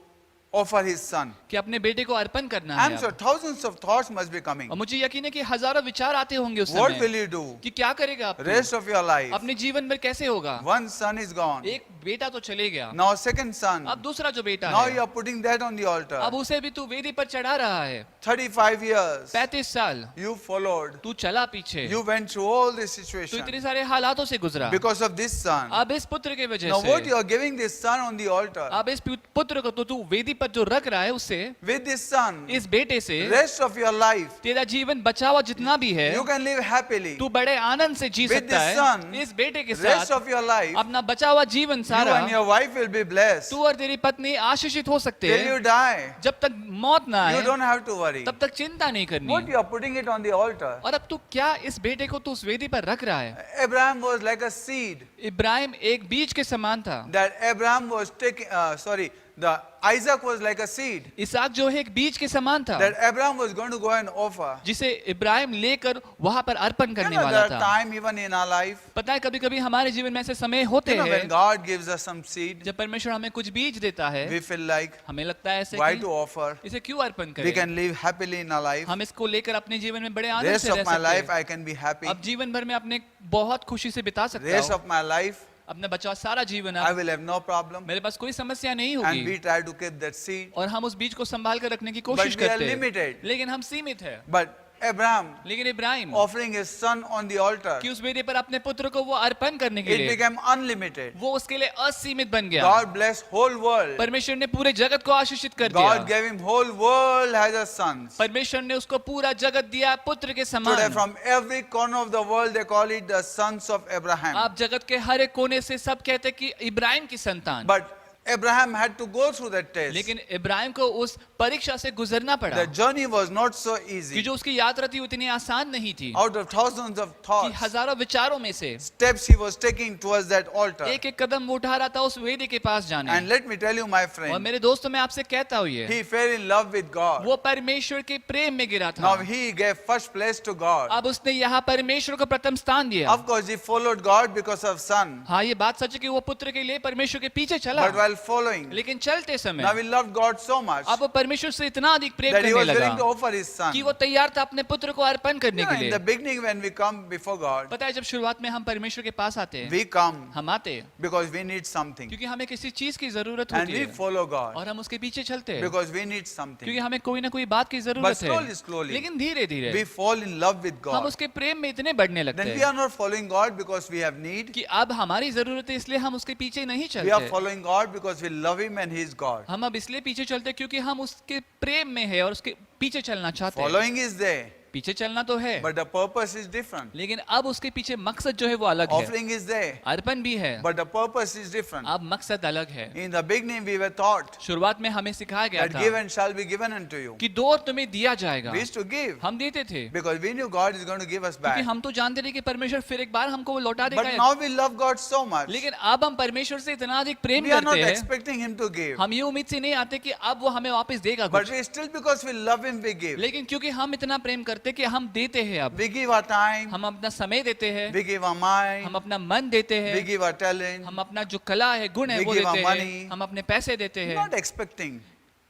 C: offer his son.
D: कि अपने बेटे को अर्पण करना है
C: I'm
D: अब।
C: sure thousands of thoughts must be coming.
D: और मुझे यकीन है कि हजारों विचार आते होंगे उस
C: What
D: समय
C: will you do?
D: कि क्या करेगा अब तू?
C: Rest of your life.
D: अपने जीवन में कैसे होगा?
C: One son is gone.
D: एक बेटा तो चले गया,
C: Now second son.
D: अब दूसरा जो बेटा
C: Now you
D: है
C: are putting that on the altar.
D: अब उसे भी तू वेदी पर चढ़ा रहा है।
C: 35 years.
D: 35 साल
C: You followed.
D: तू चला पीछे,
C: You went through all this
D: तू
C: situation
D: इतने सारे हालातों से गुजरा
C: because of this son.
D: अब इस पुत्र के वजह
C: Now what
D: से
C: you are giving this son on the altar,
D: अब इस पुत्र को तो तू वेदी पर जो रख रहा है उससे,
C: with this son,
D: इस बेटे से
C: rest of your life,
D: तेरा जीवन बचा हुआ जितना भी है
C: you can live happily.
D: तू बड़े आनंद से जी
C: With
D: सकता
C: this
D: है।
C: son,
D: इस बेटे के
C: Rest
D: साथ
C: of your life,
D: अपना बचा हुआ जीवन
C: you
D: सारा
C: and your wife will be blessed
D: तू और तेरी पत्नी आशीषित हो सकते
C: till you
D: हैं।
C: die.
D: जब तक मौत ना
C: You
D: आए
C: don't have to worry.
D: तब तक चिंता नहीं करनी।
C: What you are putting it on the altar.
D: और अब तू क्या इस बेटे को तू उस वेदी पर रख रहा है?
C: Abraham was like a seed
D: Ibrahim एक बीज के समान था,
C: that Abraham was taking. The Isaac was like a seed
D: इसहाक जो है एक बीज के समान था
C: that Abraham was going to go and offer.
D: जिसे इब्राहिम लेकर वहां पर अर्पण
C: You
D: करने
C: know,
D: वाला
C: there are
D: था।
C: time even in our life,
D: पता है कभी कभी हमारे जीवन में ऐसे समय होते
C: you know, when
D: हैं
C: God gives us some seed,
D: जब परमेश्वर हमें कुछ बीज देता है,
C: we feel like
D: हमें लगता है ऐसे
C: why
D: कि
C: to offer?
D: इसे क्यों अर्पण
C: We
D: करें?
C: can live happily in our life.
D: हम इसको लेकर अपने जीवन में बड़े आनंद
C: Rest
D: से
C: of
D: रह
C: my
D: सकते
C: life
D: हैं।
C: I can be happy.
D: अब जीवन भर में अपने बहुत खुशी से बिता सकता
C: Rest
D: हूँ।
C: of my life
D: अपना बचा सारा जीवन
C: I
D: अब
C: will have no problem.
D: मेरे पास कोई समस्या नहीं
C: And
D: होगी
C: we try to keep that seed.
D: और हम उस बीज को संभाल कर रखने की कोशिश
C: But we are
D: करते हैं,
C: limited.
D: लेकिन हम सीमित है।
C: But Abraham
D: लेकिन Ibrahim
C: offering his son on the altar,
D: कि उस वेदी पर अपने पुत्र को वो अर्पण करने के
C: it
D: लिए
C: became unlimited.
D: वो उसके लिए असीमित बन गया।
C: God blessed whole world.
D: परमेश्वर ने पूरे जगत को आशीषित कर
C: God
D: दिया।
C: gave him whole world as a son.
D: परमेश्वर ने उसको पूरा जगत दिया पुत्र के
C: Today
D: समान।
C: from every corner of the world they call it the sons of Abraham.
D: आप जगत के हर एक कोने से सब कहते हैं कि इब्राहिम की संतान।
C: But Abraham had to go through that test.
D: लेकिन इब्राहिम को उस परीक्षा से गुजरना पड़ा
C: The journey was not so
D: कि
C: easy.
D: जो उसकी यात्रा थी उतनी आसान नहीं थी
C: Out of thousands of
D: कि
C: thoughts,
D: हजारों विचारों में से
C: steps he was taking towards that altar.
D: एक एक कदम वो उठा रहा था उस वेदी के पास जाने
C: And let me tell you, my
D: और
C: friend,
D: मेरे दोस्तों मैं आपसे कहता हूँ ये
C: he fell in love with God.
D: वो परमेश्वर के प्रेम में गिरा था
C: Now he gave first place to God.
D: अब उसने यहाँ परमेश्वर को प्रथम स्थान दिया
C: Of course, he followed God because of Son.
D: हाँ ये बात सच है कि वो पुत्र के लिए परमेश्वर के पीछे चला
C: But while following,
D: लेकिन चलते
C: now
D: समय
C: he loved God so much
D: अब वो परमेश्वर से इतना अधिक प्रेम
C: that he
D: करने
C: was willing to
D: लगा
C: offer his Son.
D: कि वो तैयार था अपने पुत्र को अर्पण करने के
C: In
D: लिए
C: the beginning, when we come before God,
D: पता है जब शुरुआत में हम परमेश्वर के पास आते हैं
C: we come
D: हम आते हैं
C: because we need something.
D: क्योंकि हमें किसी चीज की जरूरत
C: And
D: होती
C: we
D: है
C: follow God
D: और हम उसके पीछे चलते हैं
C: because we need something.
D: क्योंकि हमें कोई ना कोई बात की
C: But
D: जरूरत
C: slowly,
D: है
C: slowly,
D: लेकिन धीरे
C: we
D: धीरे
C: fall in love with
D: हम
C: God.
D: उसके प्रेम में इतने बढ़ने लगते
C: Then we
D: हैं
C: are not following God because we have need.
D: कि अब हमारी जरूरत है इसलिए हम उसके पीछे नहीं
C: We are
D: चलते
C: following God because we love Him and He is God.
D: हम अब इसलिए पीछे चलते हैं क्योंकि हम उसके प्रेम में है और उसके पीछे चलना चाहते हैं
C: Following is there,
D: पीछे चलना तो है
C: but the purpose is different.
D: लेकिन अब उसके पीछे मकसद जो है वो अलग है
C: Offering is there,
D: अर्पण भी है
C: but the purpose is different.
D: अब मकसद अलग है
C: In the beginning, we were taught
D: शुरुआत में हमें सिखाया गया
C: that give
D: था
C: and shall be given unto you.
D: कि दो और तुम्हें दिया जाएगा
C: We used to give
D: हम देते थे
C: because we knew God is going to give us
D: क्योंकि
C: back.
D: हम तो जानते थे कि परमेश्वर फिर एक बार हमको वो लौटा
C: But
D: देगा
C: now we love God so much,
D: लेकिन अब हम परमेश्वर से इतना अधिक प्रेम
C: we are not
D: करते हैं
C: expecting Him to give.
D: हम ये उम्मीद से नहीं आते कि अब वो हमें वापस देगा
C: But
D: कुछ
C: we still, because we love Him, we give.
D: लेकिन क्योंकि हम इतना प्रेम करते कि हम देते हैं अब
C: We give our time,
D: हम अपना समय देते हैं
C: we give our mind,
D: हम अपना मन देते
C: we
D: हैं
C: give our talent,
D: हम अपना जो कला है गुण है
C: We
D: वो
C: give our
D: देते हैं
C: money.
D: हम अपने पैसे देते हैं
C: not expecting.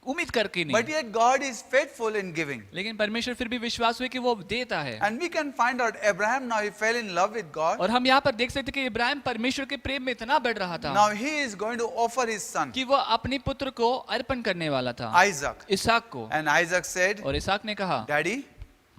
D: उम्मीद करके
C: But
D: नहीं
C: yet God is faithful in giving.
D: लेकिन परमेश्वर फिर भी विश्वास हुए कि वो देता है
C: And we can find out Abraham now he fell in love with God.
D: और हम यहाँ पर देख सकते कि इब्राहिम परमेश्वर के प्रेम में इतना बढ़ रहा था
C: Now he is going to offer his son,
D: कि वो अपने पुत्र को अर्पण करने वाला था
C: Isaac.
D: इसहाक को
C: And Isaac said,
D: और इसहाक ने कहा
C: Daddy,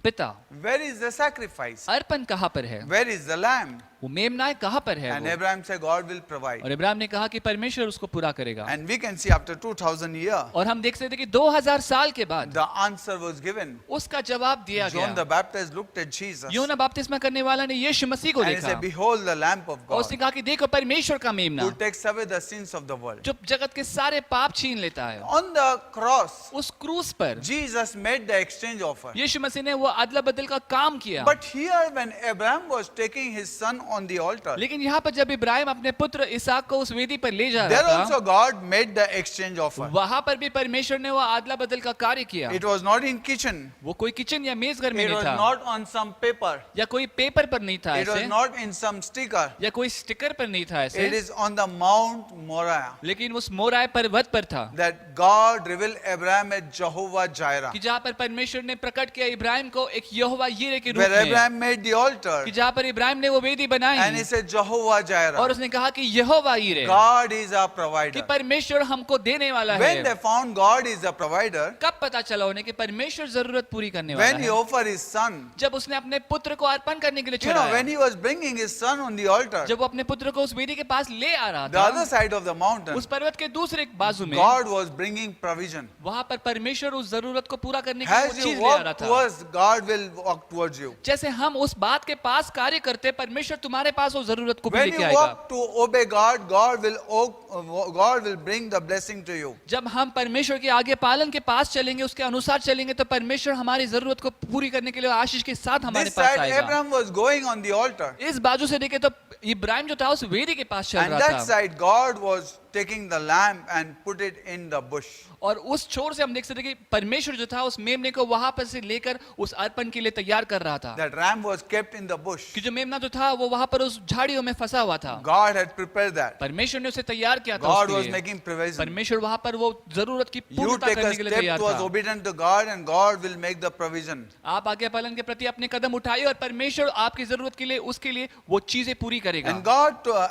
D: पिता
C: where is the sacrifice?
D: अर्पण कहाँ पर है
C: Where is the lamb?
D: वो मेमना कहाँ पर है
C: And
D: वो?
C: Abraham said, God will provide.
D: और इब्राहिम ने कहा कि परमेश्वर उसको पूरा करेगा
C: And we can see after 2000 years,
D: और हम देख सकते कि 2000 साल के बाद
C: the answer was given.
D: उसका जवाब दिया
C: John the
D: गया
C: Baptist looked at Jesus
D: यूहन्ना बपतिस्मा करने वाला ने यीशु मसीह को
C: and he
D: देखा
C: said, Behold the lamb of
D: और
C: God
D: उसने कहा कि देखो परमेश्वर का मेमना
C: who takes away the sins of the world.
D: जो जगत के सारे पाप छीन लेता है
C: On the cross,
D: उस क्रूस पर
C: Jesus made the exchange offer.
D: यीशु मसीह ने वो अदला बदल का काम किया
C: But here, when Abraham was taking his son on the altar,
D: लेकिन यहाँ पर जब इब्राहिम अपने पुत्र इसहाक को उस वेदी पर ले जा
C: there
D: रहा था
C: also God made the exchange offer.
D: वहां पर भी परमेश्वर ने वो अदला बदल का कार्य किया
C: It was not in kitchen.
D: वो कोई किचन या मेज घर में
C: It
D: नहीं
C: was
D: था
C: not on some paper.
D: या कोई पेपर पर नहीं था
C: It was
D: ऐसे
C: not in some sticker.
D: या कोई स्टिकर पर नहीं था
C: It
D: ऐसे
C: is on the Mount Moriah
D: लेकिन उस मोराय पर्वत पर था
C: that God revealed Abraham as Jehovah Jireh.
D: कि जहाँ पर परमेश्वर ने प्रकट किया इब्राहिम को एक यहोवा यीरे के रूप
C: Where
D: में
C: Abraham made the altar
D: कि जहाँ पर इब्राहिम ने वो वेदी
C: and he
D: बनाई
C: said Jehovah
D: और
C: Jireh.
D: उसने कहा कि यहोवा यीरे
C: God is our
D: कि
C: provider.
D: परमेश्वर हमको देने वाला
C: When they
D: है
C: found God is the provider,
D: कब पता चला उन्हें कि परमेश्वर जरूरत पूरी करने
C: when
D: वाला
C: he
D: है
C: offered his son,
D: जब उसने अपने पुत्र को अर्पण करने के लिए
C: you know,
D: चढ़ाया
C: when he was bringing his son on the altar,
D: जब वो अपने पुत्र को उस वेदी के पास ले आ रहा
C: the other
D: था
C: side of the mountain,
D: उस पर्वत के दूसरे बाजू में
C: God was bringing provision.
D: वहां पर परमेश्वर उस जरूरत को पूरा करने के लिए
C: As
D: वो
C: you
D: चीज ले आ रहा
C: walk
D: था
C: towards, God will walk towards you.
D: जैसे हम उस बात के पास कार्य करते परमेश्वर तुम्हारे पास वो जरूरत को भी
C: When
D: लेके
C: you
D: आएगा
C: walk to obey God, God will bring the blessing to you.
D: जब हम परमेश्वर के आगे पालन के पास चलेंगे उसके अनुसार चलेंगे तो परमेश्वर हमारी जरूरत को पूरी करने के लिए आशीष के साथ हमारे
C: This
D: पास
C: side,
D: आएगा
C: Abraham was going on the altar,
D: इस बाजू से देखे तो इब्राहिम जो था उस वेदी के पास चल
C: and
D: रहा
C: that
D: था
C: side, God was taking the lamb and put it in the bush.
D: और उस छोर से हम देख सकते हैं कि परमेश्वर जो था उस मेमने को वहां पर से लेकर उस अर्पण के लिए तैयार कर रहा था
C: That ram was kept in the bush.
D: कि जो मेमना जो था वो वहां पर उस झाड़ियों में फंसा हुआ था
C: God had prepared that.
D: परमेश्वर ने उसे तैयार किया था
C: God
D: उसके
C: was
D: लिए।
C: making provision.
D: परमेश्वर वहां पर वो जरूरत की
C: You
D: पूर्णता
C: take a
D: करने के लिए
C: step
D: तैयार
C: towards
D: था
C: obedient to God, and God will make the provision.
D: आप आज्ञा पालन के प्रति अपने कदम उठाइए और परमेश्वर आपकी जरूरत के लिए उसके लिए वो चीजें पूरी करेगा
C: And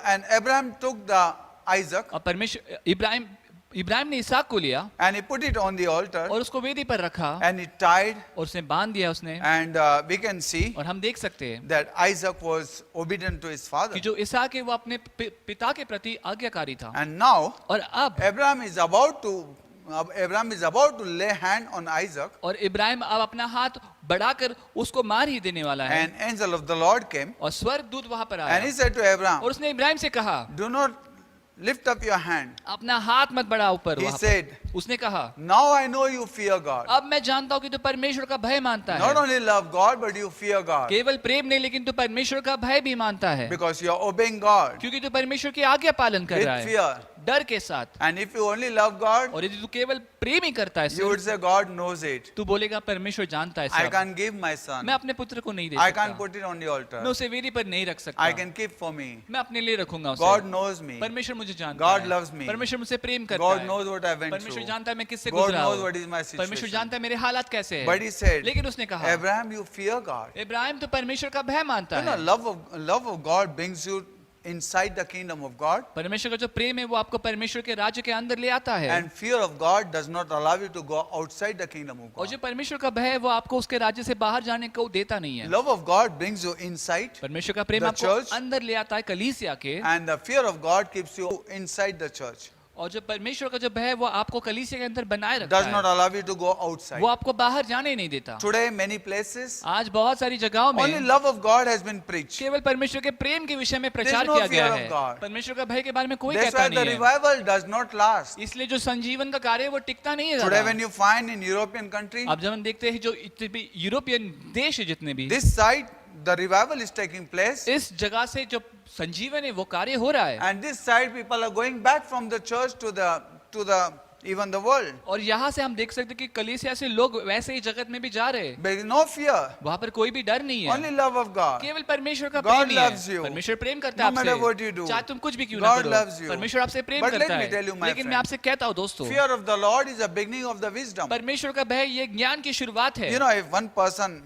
C: and Abraham took the Isaac
D: और परमेश्वर इब्राहिम ने इसहाक को लिया
C: and he put it on the altar
D: और उसको वेदी पर रखा
C: and he tied,
D: और उसने बांध दिया उसने
C: and we can see
D: और हम देख सकते हैं
C: that Isaac was obedient to his father.
D: कि जो इसहाक है वो अपने पिता के प्रति आज्ञाकारी था
C: And now
D: और अब
C: Abraham is about to lay hand on Isaac,
D: और इब्राहिम अब अपना हाथ बढ़ाकर उसको मार ही देने वाला है
C: and angel of the Lord came
D: और स्वर्गदूत वहां पर
C: and he
D: आया
C: said to Abraham,
D: और उसने इब्राहिम से कहा
C: do not lift up your hand.
D: अपना हाथ मत बढ़ा ऊपर
C: He
D: वहाँ पर।
C: said,
D: उसने कहा
C: now I know you fear God.
D: अब मैं जानता हूँ कि तू परमेश्वर का भय मानता
C: Not
D: है।
C: only love God, but you fear God.
D: केवल प्रेम नहीं, लेकिन तू परमेश्वर का भय भी मानता है,
C: Because you are obeying God
D: क्योंकि तू परमेश्वर की आज्ञा पालन कर रहा
C: with
D: है
C: fear.
D: डर के साथ।
C: And if you only love God,
D: और यदि तू केवल प्रेम ही करता है
C: you would
D: सिर्फ,
C: say, God knows it.
D: तू बोलेगा परमेश्वर जानता है
C: I
D: सब।
C: can't give my son.
D: मैं अपने पुत्र को नहीं दे
C: I can't
D: सकता,
C: put it on the altar.
D: मैं उसे वेदी पर नहीं रख सकता,
C: I can keep for me.
D: मैं अपने लिए रखूंगा
C: God
D: उसे।
C: knows me.
D: परमेश्वर मुझे जानता
C: God
D: है,
C: loves me.
D: परमेश्वर मुझसे प्रेम करता
C: God
D: है,
C: knows what I went
D: परमेश्वर
C: through.
D: जानता है मैं किससे
C: God
D: गुजरा
C: knows what
D: हूँ,
C: is my
D: परमेश्वर
C: situation.
D: जानता है मेरे हालात कैसे
C: But
D: हैं।
C: he said,
D: लेकिन उसने कहा
C: Abraham, you fear God.
D: Ibrahim तो परमेश्वर का भय मानता
C: You know,
D: है।
C: love of God brings you inside the kingdom of God.
D: परमेश्वर का जो प्रेम है वो आपको परमेश्वर के राज्य के अंदर ले आता है,
C: And fear of God does not allow you to go outside the kingdom of
D: और
C: God.
D: जो परमेश्वर का भय है वो आपको उसके राज्य से बाहर जाने को देता नहीं है।
C: Love of God brings you inside,
D: परमेश्वर का प्रेम
C: The
D: आपको
C: church.
D: अंदर ले आता है कलीसिया के,
C: and the fear of God keeps you inside the church.
D: और जो परमेश्वर का जो भय है वो आपको कलीसिया के अंदर बनाए रखता
C: Does not
D: है,
C: allow you to go outside.
D: वो आपको बाहर जाने नहीं देता।
C: Today, many places,
D: आज बहुत सारी जगहों
C: only
D: में
C: love of God has been preached.
D: केवल परमेश्वर के प्रेम के विषय में प्रचार
C: no
D: किया गया
C: fear of
D: है,
C: God.
D: परमेश्वर का भय के बारे में कोई
C: That's
D: कहता
C: why the
D: नहीं है।
C: revival does not last.
D: इसलिए जो संजीवन का कार्य है वो टिकता नहीं है
C: Today,
D: ज़्यादा।
C: when you find in European country,
D: अब जब हम देखते हैं जो इतने भी यूरोपियन देश है जितने भी,
C: this side, the revival is taking place,
D: इस जगह से जो संजीवन है वो कार्य हो रहा है,
C: and this side people are going back from the church to the even the world.
D: और यहाँ से हम देख सकते हैं कि कलीसिया से लोग वैसे ही जगत में भी जा रहे हैं।
C: There is no fear,
D: वहाँ पर कोई भी डर नहीं
C: only
D: है,
C: love of God.
D: केवल परमेश्वर का
C: God
D: प्रेम ही
C: loves
D: है।
C: you.
D: परमेश्वर प्रेम करता है
C: No matter what you
D: आपसे,
C: do.
D: चाहे तुम कुछ भी क्यों ना
C: God
D: करो,
C: loves you.
D: परमेश्वर आपसे प्रेम
C: But let
D: करता
C: me
D: है।
C: tell you, my
D: लेकिन मैं
C: friend,
D: आपसे कहता हूँ दोस्तों,
C: Fear of the Lord is the beginning of the wisdom.
D: परमेश्वर का भय ये ज्ञान की शुरुआत है।
C: You know, if one person,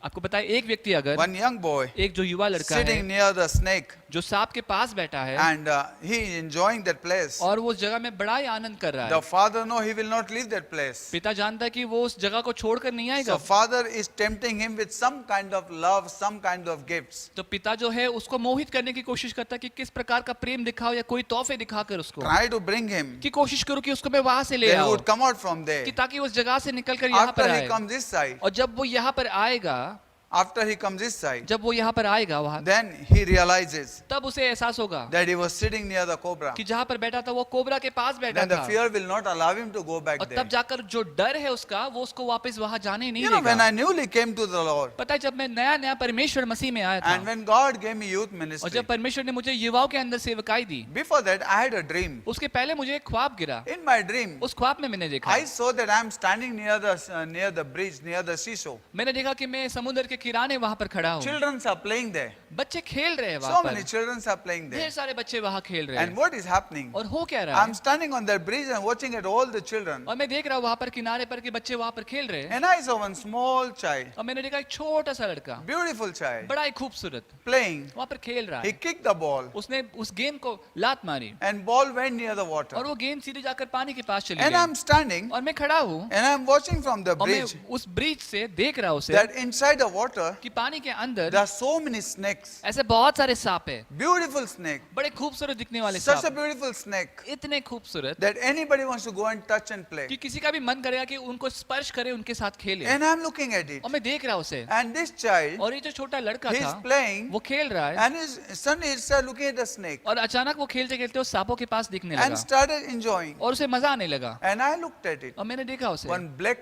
D: आपको पता है एक व्यक्ति अगर,
C: one young boy,
D: एक जो युवा लड़का
C: sitting
D: है
C: near the snake,
D: जो सांप के पास बैठा है
C: and he is enjoying that place,
D: और वो उस जगह में बड़ा ही आनंद कर रहा
C: the
D: है,
C: father know he will not leave that place.
D: पिता जानता है कि वो उस जगह को छोड़कर नहीं आएगा,
C: So father is tempting him with some kind of love, some kind of gifts.
D: तो पिता जो है उसको मोहित करने की कोशिश करता है कि किस प्रकार का प्रेम दिखाओ या कोई तोहफे दिखाकर उसको,
C: Try to bring him.
D: कि कोशिश करो कि उसको मैं वहां से ले
C: Then he
D: आओ,
C: would come out from there.
D: कि ताकि उस जगह से निकलकर यहाँ पर
C: After he
D: आए,
C: comes this side,
D: और जब वो यहाँ पर आएगा,
C: after he comes this side,
D: जब वो यहाँ पर आएगा वहां,
C: then he realizes
D: तब उसे एहसास होगा
C: that he was sitting near the cobra.
D: कि जहाँ पर बैठा था वो कोबरा के पास बैठा
C: Then the
D: था,
C: fear will not allow him to go back
D: और
C: there.
D: तब जाकर जो डर है उसका वो उसको वापस वहां जाने नहीं
C: You know, when
D: देगा।
C: I newly came to the Lord,
D: पता है जब मैं नया नया परमेश्वर मसीह में आया
C: and
D: था,
C: when God gave me youth
D: और
C: ministry,
D: जब परमेश्वर ने मुझे युवाओं के अंदर सेवकाई दी,
C: before that I had a dream.
D: उसके पहले मुझे एक ख्वाब गिरा।
C: In my dream,
D: उस ख्वाब में मैंने देखा,
C: I saw that I am standing near the bridge, near the seesaw.
D: मैंने देखा कि मैं समुद्र के किनारे वहां पर खड़ा हूँ,
C: Children are playing there.
D: बच्चे खेल रहे हैं
C: So
D: वहां
C: many
D: पर,
C: children are playing
D: ढेर
C: there.
D: सारे बच्चे वहां खेल रहे
C: And
D: हैं,
C: what is happening?
D: और हो क्या रहा
C: I'm
D: है,
C: standing on that bridge and watching at all the children.
D: और मैं देख रहा हूँ वहां पर किनारे पर कि बच्चे वहां पर खेल रहे हैं,
C: And I saw one small child,
D: और मैंने देखा एक छोटा सा लड़का,
C: beautiful child,
D: बड़ा ही खूबसूरत,
C: playing.
D: वहां पर खेल रहा
C: He
D: है।
C: kicked the ball
D: उसने उस गेंद को लात मारी
C: and ball went near the water.
D: और वो गेंद सीधे जाकर पानी के पास चली
C: And
D: गई,
C: I'm standing
D: और मैं खड़ा हूँ
C: and I'm watching from the
D: और मैं
C: bridge
D: उस ब्रिज से देख रहा हूँ उसे
C: that inside the water
D: कि पानी के अंदर
C: there are so many snakes.
D: ऐसे बहुत सारे सांप है,
C: Beautiful snake.
D: बड़े खूबसूरत दिखने वाले
C: Such a
D: सांप,
C: beautiful snake
D: इतने खूबसूरत
C: that anybody wants to go and touch and play.
D: कि किसी का भी मन करेगा कि उनको स्पर्श करे, उनके साथ खेले,
C: And I'm looking at it.
D: और मैं देख रहा हूँ उसे,
C: And this child,
D: और ये जो छोटा लड़का
C: he's
D: था
C: playing
D: वो खेल रहा है,
C: and his son is looking at the snake
D: और अचानक वो खेलते खेलते उस सांपों के पास दिखने
C: and
D: लगा
C: started enjoying.
D: और उसे मजा आने लगा,
C: And I looked at it.
D: और मैंने देखा उसे,
C: One black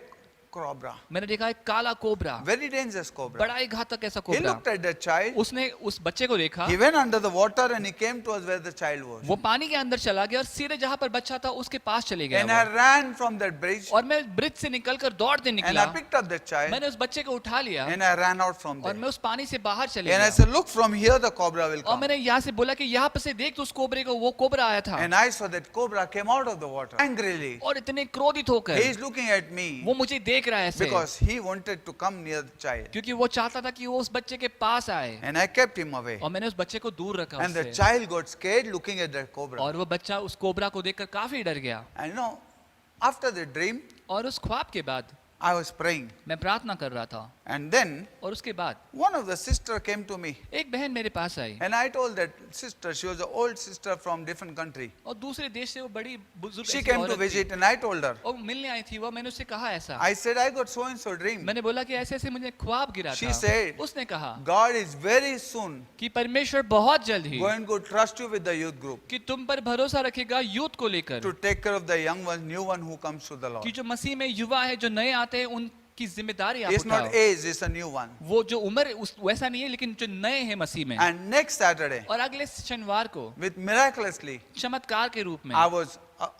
C: cobra.
D: मैंने देखा एक काला कोबरा,
C: Very dangerous cobra.
D: बड़ा ही घातक ऐसा
C: He
D: cobra,
C: looked at the child.
D: उसने उस बच्चे को देखा,
C: He went under the water and he came towards where the child was.
D: वो पानी के अंदर चला गया और सीधे जहां पर बच्चा था उसके पास चले गया
C: And I
D: वो।
C: ran from that bridge
D: और मैं ब्रिज से निकलकर दौड़ते
C: and
D: निकला,
C: I picked up the child
D: मैंने उस बच्चे को उठा लिया
C: and I ran out from
D: और
C: there.
D: मैं उस पानी से बाहर चले
C: And I
D: गया,
C: said, look, from here the cobra will
D: और
C: come.
D: मैंने यहाँ से बोला कि यहाँ पर से देख तो उस कोबरे को, वो कोबरा आया था,
C: And I saw that cobra came out of the water angrily.
D: और इतने क्रोधित होकर
C: He is looking at me
D: वो मुझे देख रहा है ऐसे,
C: because he wanted to come near the child.
D: क्योंकि वो चाहता था कि वो उस बच्चे के पास आए,
C: And I kept him away.
D: और मैंने उस बच्चे को दूर रखा
C: And the
D: उससे,
C: child got scared looking at that cobra.
D: और वो बच्चा उस कोबरा को देखकर काफी डर गया।
C: And you know, after the dream,
D: और उस ख्वाब के बाद
C: I was praying.
D: मैं प्रार्थना कर रहा था,
C: And then
D: और उसके बाद
C: one of the sister came to me,
D: एक बहन मेरे पास आई
C: and I told that sister, she was an old sister from different country.
D: और दूसरे देश से वो बड़ी बुजुर्ग
C: She
D: ऐसी
C: came to
D: औरत थी।
C: visit, and I told her,
D: और मिलने आई थी वो, मैंने उससे कहा ऐसा,
C: I said, I got so and so dream.
D: मैंने बोला कि ऐसे ऐसे मुझे ख्वाब गिरा
C: She
D: था।
C: said,
D: उसने कहा
C: God is very soon
D: कि परमेश्वर बहुत जल्द ही
C: going to trust you with the youth group
D: कि तुम पर भरोसा रखेगा यूथ को लेकर,
C: to take care of the young one, new one who comes to the Lord.
D: कि जो मसीह में युवा है, जो नए आते हैं, उनकी जिम्मेदारी आप
C: It's not
D: उठाओ।
C: age, it's a new one.
D: वो जो उम्र वैसा नहीं है, लेकिन जो नए हैं मसीह में।
C: And next Saturday,
D: और अगले शनिवार को
C: with miraculously,
D: चमत्कार के रूप में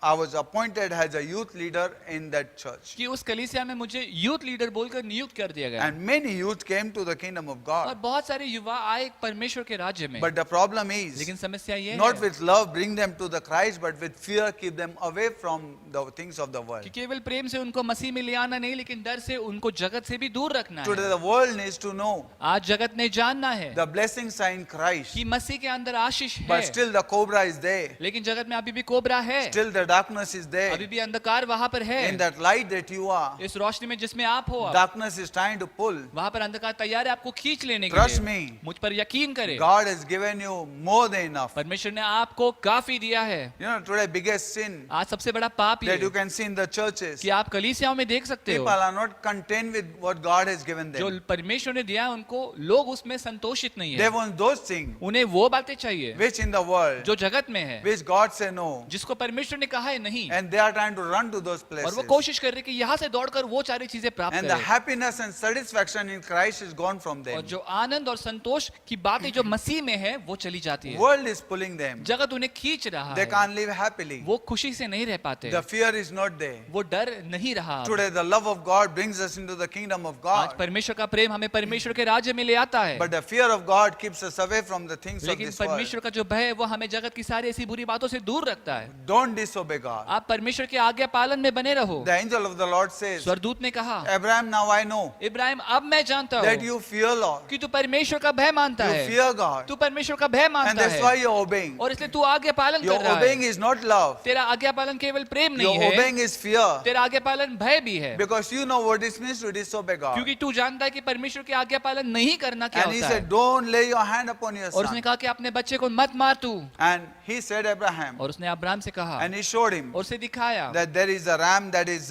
C: I was appointed as a youth leader in that church.
D: कि उस कलीसिया में मुझे यूथ लीडर बोलकर नियुक्त कर दिया गया।
C: And many youth came to the kingdom of
D: और
C: God.
D: बहुत सारे युवा आए परमेश्वर के राज्य में।
C: But the problem is,
D: लेकिन समस्या ये
C: not
D: है
C: with love bring them to the Christ, but with fear keep them away from the things of the world.
D: कि केवल प्रेम से उनको मसीह में ले आना नहीं, लेकिन डर से उनको जगत से भी दूर रखना
C: Today
D: है।
C: the world needs to know
D: आज जगत ने जानना है
C: the blessings are in Christ,
D: कि मसीह के अंदर आशीष है,
C: but still the cobra is there.
D: लेकिन जगत में अभी भी कोबरा है,
C: Still the darkness is
D: अभी
C: there.
D: भी अंधकार वहां पर है।
C: In that light that you are,
D: इस रोशनी में जिसमें आप हो,
C: darkness is trying to pull.
D: वहां पर अंधकार तैयार है आपको खींच लेने के
C: Trust
D: लिए।
C: me.
D: मुझ पर यकीन करें,
C: God has given you more than enough.
D: परमेश्वर ने आपको काफी दिया है।
C: You know, today biggest sin
D: आज सबसे बड़ा पाप ये
C: that you
D: है
C: can see in the churches,
D: कि आप कलीसियाओं में देख सकते
C: people
D: हो,
C: are not content with what God has given
D: जो
C: them.
D: परमेश्वर ने दिया है उनको लोग उसमें संतोषित नहीं
C: They
D: है।
C: want those things
D: उन्हें वो बातें चाहिए
C: which in the world,
D: जो जगत में है,
C: which God say no,
D: जिसको परमेश्वर ने कहा है नहीं,
C: and they are trying to run to those
D: और वो
C: places.
D: कोशिश कर रहे हैं कि यहाँ से दौड़कर वो सारी चीजें प्राप्त
C: And the
D: करें।
C: happiness and satisfaction in Christ is gone from
D: और
C: them.
D: जो आनंद और संतोष की बातें जो मसीह में है वो चली जाती है।
C: World is pulling them.
D: जगत उन्हें खींच रहा
C: They
D: है,
C: can't live happily.
D: वो खुशी से नहीं रह पाते,
C: The fear is not there.
D: वो डर नहीं रहा।
C: Today the love of God brings us into the kingdom of
D: आज
C: God.
D: परमेश्वर का प्रेम हमें परमेश्वर के राज्य में ले आता है,
C: But the fear of God keeps us away from the things of
D: लेकिन
C: this world.
D: परमेश्वर का जो भय है वो हमें जगत की सारी ऐसी बुरी बातों से दूर रखता है।
C: Don't disobey God.
D: आप परमेश्वर के आज्ञा पालन में बने रहो।
C: The angel of the Lord says,
D: स्वर्गदूत ने कहा,
C: Abraham, now I know
D: Ibrahim अब मैं जानता
C: that
D: हूँ
C: you fear Lord.
D: कि तू परमेश्वर का भय मानता
C: You
D: है,
C: fear God.
D: तू परमेश्वर का भय
C: And
D: मानता
C: that's why
D: है,
C: you're obeying.
D: और इसलिए तू आज्ञा पालन
C: Your
D: कर रहा
C: obeying
D: है।
C: is not love.
D: तेरा आज्ञा पालन केवल प्रेम
C: Your
D: नहीं है,
C: obeying is fear.
D: तेरा आज्ञा पालन भय भी है,
C: Because you know what it means to disobey God.
D: क्योंकि तू जानता है कि परमेश्वर की आज्ञा पालन नहीं करना क्या
C: And he
D: होता
C: said,
D: है।
C: don't lay your hand upon your
D: और उसने
C: son.
D: कहा कि अपने बच्चे को मत मार तू,
C: And he said, Abraham,
D: और उसने अब्राहम से कहा
C: and he showed him
D: और उसे दिखाया
C: that there is a ram that is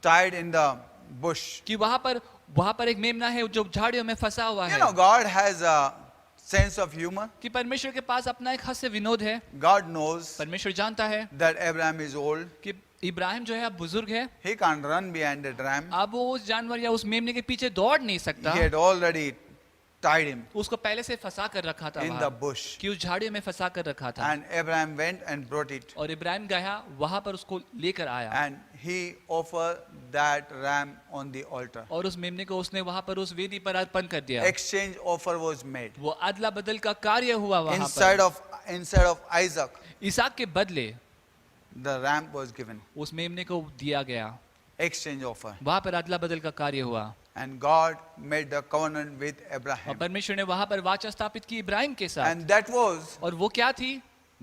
C: tied in the bush.
D: कि वहां पर एक मेमना है जो झाड़ियों में फंसा हुआ
C: You
D: है,
C: know, God has a sense of humor.
D: कि परमेश्वर के पास अपना एक हास्य विनोद है।
C: God knows
D: परमेश्वर जानता है
C: that Abraham is old.
D: कि इब्राहिम जो है अब बुजुर्ग है,
C: He can't run behind that ram.
D: अब वो उस जानवर या उस मेमने के पीछे दौड़ नहीं सकता,
C: He had already tied him
D: उसको पहले से फंसा कर रखा था
C: in
D: वहां,
C: the bush.
D: कि उस झाड़ियों में फंसा कर रखा था।
C: And Abraham went and brought it.
D: और इब्राहिम गया वहां पर उसको लेकर आया,
C: And he offered that ram on the altar.
D: और उस मेमने को उसने वहां पर उस वेदी पर अर्पण कर दिया।
C: Exchange offer was made.
D: वो अदला बदल का कार्य हुआ वहां
C: Instead
D: पर।
C: of Isaac,
D: इसहाक के बदले
C: the ram was given.
D: उस मेमने को दिया गया,
C: Exchange offer.
D: वहां पर अदला बदल का कार्य हुआ,
C: And God made the covenant with
D: और
C: Abraham.
D: परमेश्वर ने वहां पर वाचा स्थापित की इब्राहिम के साथ।
C: And that was
D: और वो क्या थी?